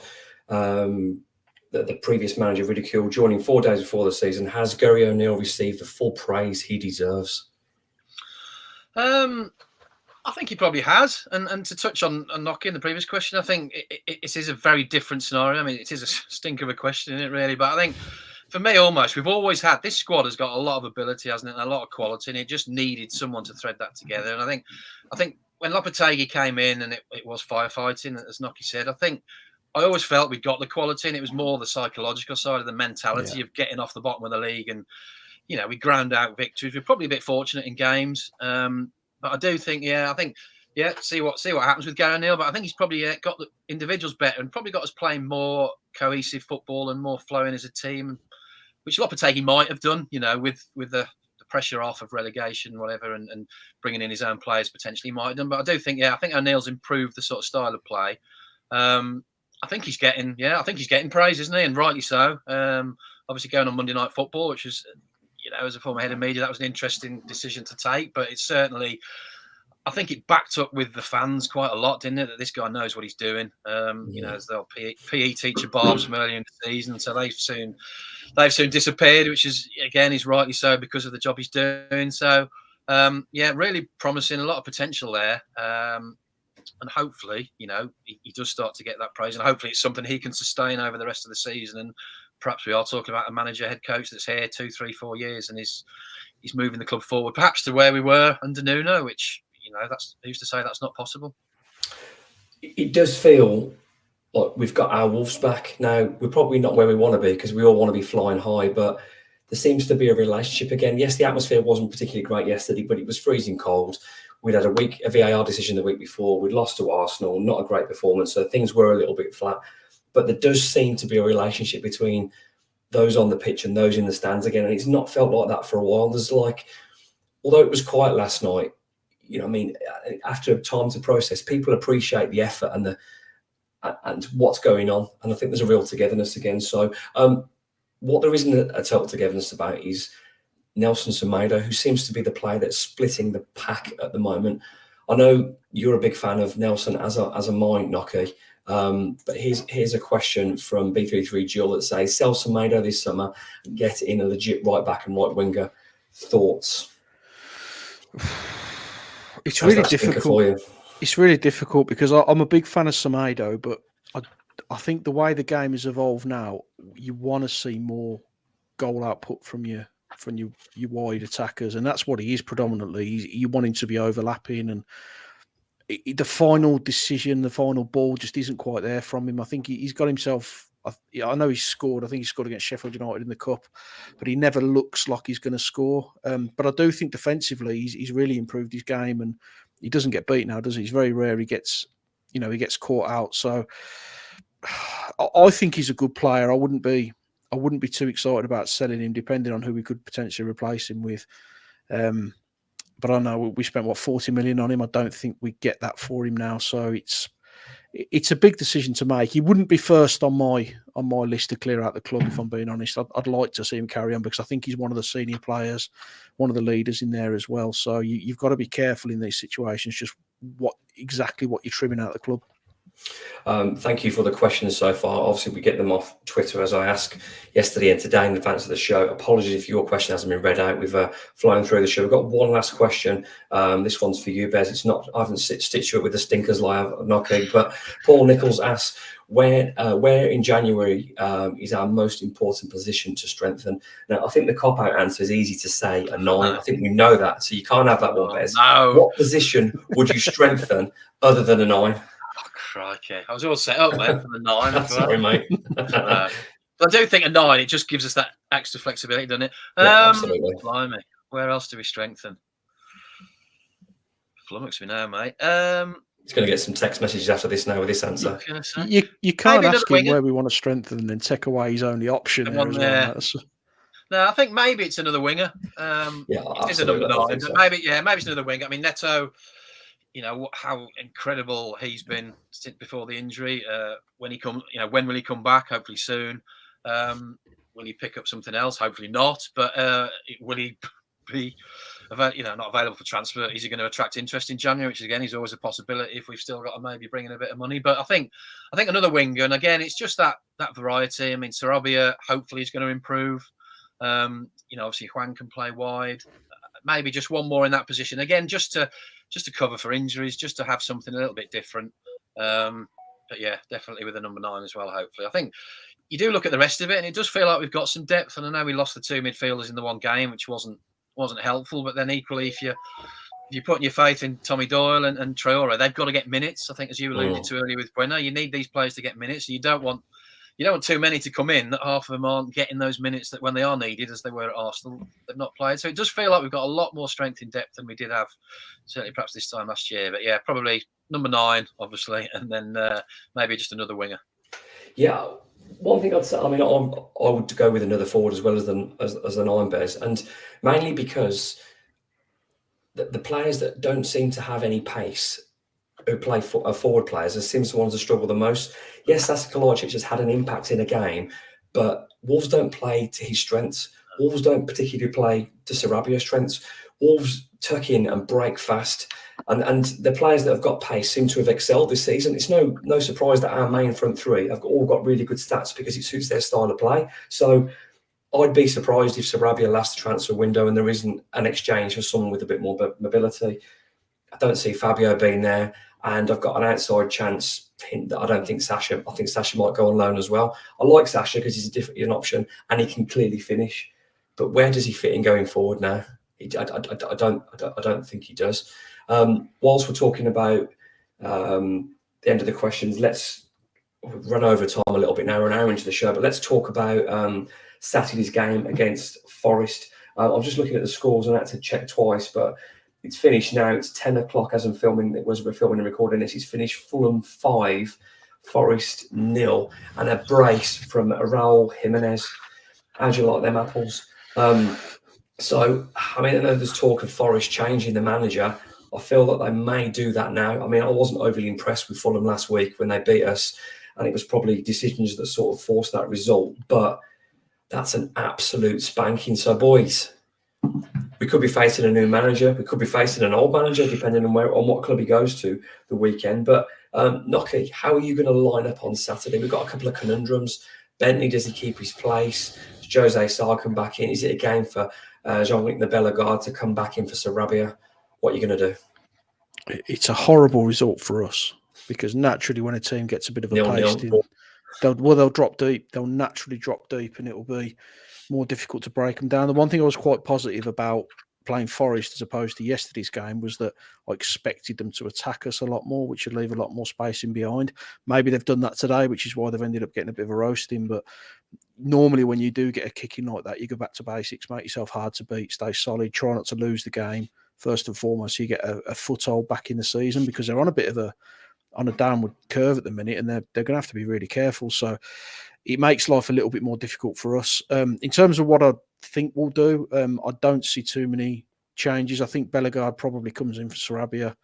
that the previous manager ridiculed, joining 4 days before the season. Has Gary O'Neill received the full praise he deserves? I think he probably has. And to touch on knocking the previous question, I think it is a very different scenario. I mean, it is a stink of a question, isn't it, really? But I think for me, we've always had, this squad has got a lot of ability, hasn't it, and a lot of quality, and it just needed someone to thread that together. And I think when Lopetegui came in and it was firefighting, as Nocky said, I always felt we got the quality, and it was more the psychological side of the mentality of getting off the bottom of the league. And, we ground out victories. We're probably a bit fortunate in games. But I do think, see what happens with Gary O'Neill. But I think he's probably got the individuals better and probably got us playing more cohesive football and more flowing as a team, which Lopetegui might have done, with the pressure off of relegation, whatever, and bringing in his own players potentially might have done. But I do think, I think O'Neill's improved the sort of style of play. I think he's getting praise, isn't he? And rightly so. Obviously going on Monday Night Football, which is, as a former head of media, that was an interesting decision to take. But it's certainly, I think it backed up with the fans quite a lot, didn't it? That this guy knows what he's doing. As their PE teacher Barbs from earlier in the season, so they've soon disappeared, which is rightly so because of the job he's doing. So really promising, a lot of potential there. And hopefully, he does start to get that praise, and hopefully it's something he can sustain over the rest of the season. And perhaps we are talking about a manager, head coach that's here 2, 3, 4 years, and he's moving the club forward, perhaps to where we were under Nuno, which that's who's to say that's not possible. It does feel like we've got our Wolves back now. We're probably not where we want to be because we all want to be flying high, but there seems to be a relationship again. Yes, the atmosphere wasn't particularly great yesterday, but it was freezing cold. We'd had a VAR decision the week before. We'd lost to Arsenal, not a great performance, so things were a little bit flat. But there does seem to be a relationship between those on the pitch and those in the stands again, and it's not felt like that for a while. There's like, although it was quiet last night, you know, I mean, after time to process, people appreciate the effort and what's going on, and I think there's a real togetherness again. So, what there isn't a total togetherness about is Nelson Semedo, who seems to be the player that's splitting the pack at the moment. I know you're a big fan of Nelson as a mind knocker, but here's a question from B33 Jill that says, sell Semedo this summer, get in a legit right back and right winger. Thoughts? It's really difficult. It's really difficult because I'm a big fan of Semedo, but I think the way the game has evolved now, you want to see more goal output from your wide attackers, and that's what he is predominantly. You want him to be overlapping, and the final decision, the final ball just isn't quite there from him. I think he's got himself. I know he's scored. I think he scored against Sheffield United in the Cup, but he never looks like he's going to score. But I do think defensively, he's really improved his game, and he doesn't get beat now, does he? It's very rare he gets caught out. So I think he's a good player. I wouldn't be too excited about selling him, depending on who we could potentially replace him with. But I know we spent 40 million on him. I don't think we get that for him now. So it's a big decision to make. He wouldn't be first on my list to clear out the club, if I'm being honest. I'd like to see him carry on because I think he's one of the senior players, one of the leaders in there as well. So you've got to be careful in these situations, just exactly what you're trimming out of the club. Thank you for the questions so far. Obviously, we get them off Twitter as I asked yesterday and today in advance of the show. Apologies if your question hasn't been read out. We've flown through the show. We've got one last question. This one's for you, Bez. It's not. I haven't stitched you up with the stinkers live knocking, but Paul Nichols asks, where in January is our most important position to strengthen? Now, I think the cop-out answer is easy to say, a 9. I think we know that, so you can't have that one, Bez. No. What position would you strengthen other than a 9? Crikey. I was all set up, man, for the 9. Sorry, mate. But I do think a 9, it just gives us that extra flexibility, doesn't it? Yeah, absolutely. Blimey. Where else do we strengthen? Flummox me now, mate. He's going to get some text messages after this now with this answer. You can't ask him where we want to strengthen and then take away his only option there as well. No, I think maybe it's another winger. Yeah, it is another 9. So. Maybe it's another winger. I mean, Neto, you know how incredible he's been since before the injury. When will he come back? Hopefully soon. Will he pick up something else? Hopefully not. But will he be, not available for transfer? Is he going to attract interest in January? Which again is always a possibility if we've still got to maybe bring in a bit of money. But I think another winger, and again it's just that variety. I mean, Sarabia hopefully is going to improve. Obviously Juan can play wide. Maybe just one more in that position again, just to cover for injuries, just to have something a little bit different. But yeah, definitely with the number 9 as well. Hopefully, I think you do look at the rest of it, and it does feel like we've got some depth. And I know we lost the 2 midfielders in the one game, which wasn't helpful. But then equally, if you're putting your faith in Tommy Doyle and Traore, they've got to get minutes. I think, as you alluded to earlier with Bueno, you need these players to get minutes. You don't want too many to come in that half of them aren't getting those minutes that when they are needed, as they were at Arsenal, they've not played. So it does feel like we've got a lot more strength in depth than we did have, certainly perhaps this time last year. But yeah, probably number 9, obviously, and then maybe just another winger. Yeah, one thing I'd say, I mean, I would go with another forward as well as the 9, Bez, and mainly because the players that don't seem to have any pace, who play forward players, seems the ones that struggle the most. Yes, Sasa Kalajdzic has had an impact in a game, but Wolves don't play to his strengths. Wolves don't particularly play to Sarabia's strengths. Wolves tuck in and break fast, and the players that have got pace seem to have excelled this season. It's no surprise that our main front 3 have all got really good stats because it suits their style of play. So I'd be surprised if Sarabia lasts the transfer window and there isn't an exchange for someone with a bit more mobility. I don't see Fabio being there. And I've got an outside chance hint that I don't think Sasha. I think Sasha might go on loan as well. I like Sasha because he's an option and he can clearly finish. But where does he fit in going forward now? I don't think he does. Whilst we're talking about the end of the questions, let's run over time a little bit now. We're an hour into the show, but let's talk about Saturday's game against Forest. I'm just looking at the scores and I had to check twice, but it's finished now. It's 10 o'clock as I'm filming. It was we're filming and recording this. It's finished Fulham 5, Forest 0, and a brace from Raul Jimenez. How'd you like them apples? So, I mean, I know there's talk of Forest changing the manager. I feel that they may do that now. I mean, I wasn't overly impressed with Fulham last week when they beat us, and it was probably decisions that sort of forced that result. But that's an absolute spanking. So, boys, we could be facing a new manager. We could be facing an old manager, depending on what club he goes to the weekend. But, Nocky, how are you going to line up on Saturday? We've got a couple of conundrums. Bentley, does he keep his place? Does Jose Sarr come back in? Is it a game for Jean-Luc Bellegarde to come back in for Sarabia? What are you going to do? It's a horrible result for us because naturally when a team gets a bit of a pasting, they'll drop deep. They'll naturally drop deep and it'll be more difficult to break them down. The one thing I was quite positive about playing Forest as opposed to yesterday's game was that I expected them to attack us a lot more, which would leave a lot more space in behind. Maybe they've done that today, which is why they've ended up getting a bit of a roasting. But normally when you do get a kicking like that, you go back to basics, make yourself hard to beat, stay solid, try not to lose the game. First and foremost, so you get a foothold back in the season because they're on a bit of a downward curve at the minute, and they're going to have to be really careful. So it makes life a little bit more difficult for us. In terms of what I think we'll do, I don't see too many changes. I think Bellegarde probably comes in for Sarabia.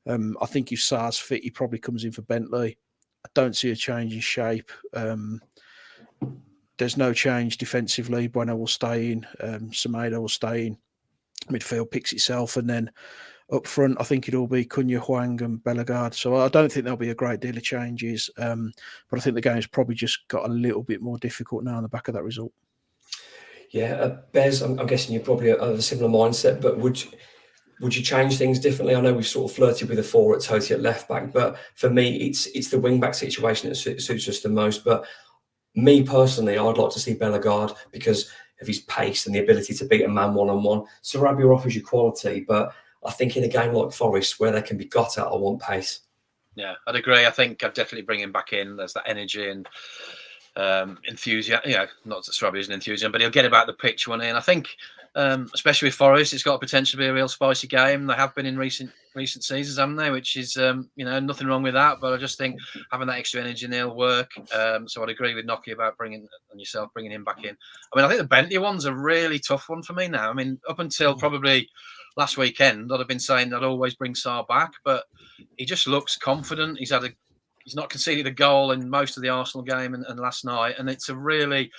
I think if Sarr's fit, he probably comes in for Bentley. I don't see a change in shape. There's no change defensively. Bueno will stay in. Semedo will stay in. Midfield picks itself, and then up front, I think it'll be Cunha, Hwang, and Bellegarde. So I don't think there'll be a great deal of changes, but I think the game's probably just got a little bit more difficult now on the back of that result. Yeah, Bez, I'm guessing you're probably of a similar mindset, but would you change things differently? I know we've sort of flirted with a 4 at Totti at left back, but for me, it's the wing back situation that suits us the most. But me personally, I'd like to see Bellegarde because of his pace and the ability to beat a man one-on-one. Sarabia offers you quality, but I think in a game like Forest where they can be got at, I want pace. Yeah, I'd agree. I think I'd definitely bring him back in. There's that energy and enthusiasm. You know, not that Sarabia is an enthusiasm, but he'll get about the pitch one in. I think, especially with Forest, it's got a potential to be a real spicy game. They have been in recent seasons, haven't they? Which is, nothing wrong with that. But I just think having that extra energy in there will work. So I'd agree with Nocky about bringing him back in. I mean, I think the Bentley one's a really tough one for me now. I mean, up until probably last weekend, I'd have been saying I'd always bring Sarr back, but he just looks confident. He's not conceded a goal in most of the Arsenal game and last night, and it's a really.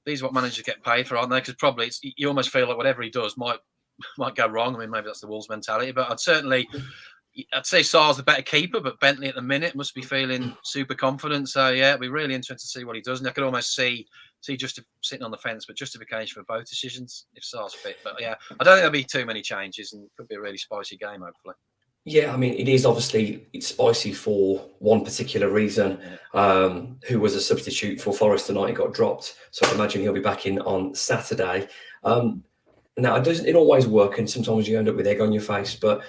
These are what managers get paid for, aren't they? Because probably you almost feel like whatever he does might go wrong. I mean, maybe that's the Wolves mentality, but I'd say Sarr's the better keeper, but Bentley at the minute must be feeling super confident. So yeah, it'll be really interesting to see what he does. And I could almost see just sitting on the fence, but justification for both decisions if Sarr's fit. But yeah, I don't think there'll be too many changes, and it could be a really spicy game, hopefully. Yeah, I mean, it's spicy for one particular reason. Who was a substitute for Forest tonight? He got dropped, so I imagine he'll be back in on Saturday. Now, it doesn't always work, and sometimes you end up with egg on your face. But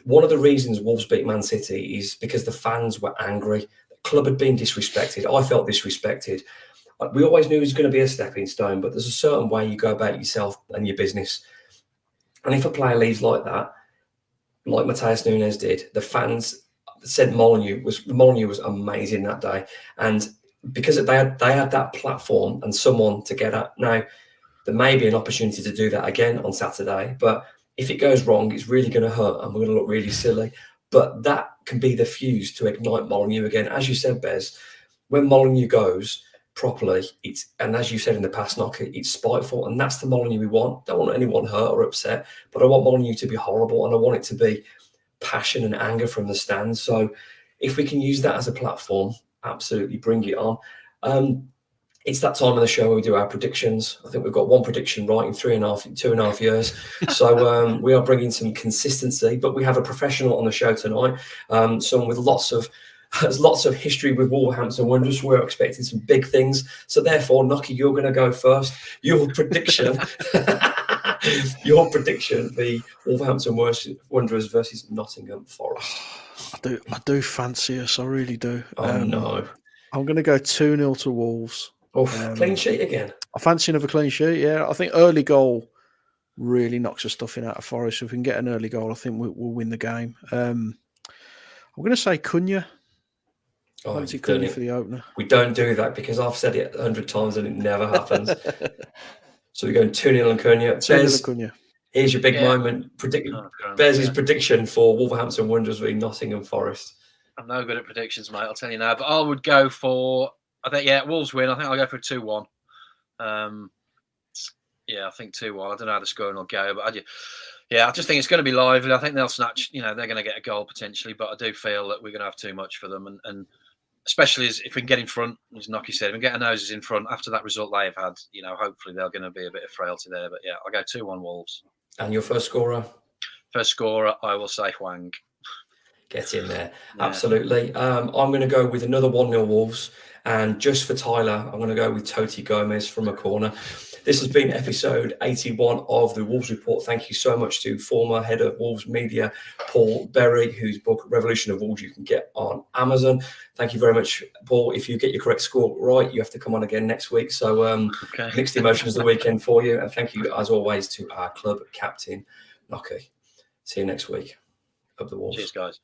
one of the reasons Wolves beat Man City is because the fans were angry. The club had been disrespected. I felt disrespected. We always knew it was going to be a stepping stone, but there's a certain way you go about yourself and your business. And if a player leaves like that, like Matheus Nunes did, the fans said Molineux was amazing that day, and because they had that platform and someone to get at. Now there may be an opportunity to do that again on Saturday, but if it goes wrong, it's really going to hurt and we're going to look really silly. But that can be the fuse to ignite Molineux again, as you said, Bez. When Molineux goes properly, and as you said in the past, Nocky, it's spiteful, and that's the Molineux we want. Don't want anyone hurt or upset, but I want Molineux to be horrible, and I want it to be passion and anger from the stands. So if we can use that as a platform, absolutely bring it on. It's that time of the show where we do our predictions. I think we've got one prediction right in 2.5 years. So we are bringing some consistency, but we have a professional on the show tonight, someone with lots of history with Wolverhampton Wanderers. We're expecting some big things. So therefore, Nocky, you're going to go first. Your prediction, the Wolverhampton Wanderers versus Nottingham Forest. I do fancy us. I really do. Oh, no. I'm going to go 2-0 to Wolves. Clean sheet again. I fancy another clean sheet. Yeah, I think early goal really knocks the stuffing out of Forest. So if we can get an early goal, I think we'll win the game. I'm going to say Cunha. Fancy Cunha for the opener. We don't do that because I've said it 100 times and it never happens. So we're going 2-0 on Cunha. 2-0 Cunha. Here's your big moment. Bez's prediction for Wolverhampton Wanderers v Nottingham Forest. I'm no good at predictions, mate. I'll tell you now. But I would go for, I think, Wolves win. I think I'll go for a 2-1. I think 2-1. I don't know how the scoring will go, but I just think it's going to be lively. I think they'll snatch, they're going to get a goal potentially, but I do feel that we're going to have too much for them. And especially if we can get in front, as Nocky said, if we can get our noses in front after that result they've had, hopefully they're going to be a bit of frailty there. But I'll go 2-1 Wolves. And your first scorer? First scorer, I will say Hwang. Get in there. Yeah. Absolutely. I'm going to go with another 1-0 Wolves. And just for Tyler, I'm going to go with Toti Gomez from a corner. This has been episode 81 of the Wolves Report. Thank you so much to former head of Wolves Media, Paul Berry, whose book Revolution of Wolves you can get on Amazon. Thank you very much, Paul. If you get your correct score right, you have to come on again next week. So mixed emotions the weekend for you. And thank you, as always, to our club captain, Nocky. See you next week. Up the Wolves. Cheers, guys.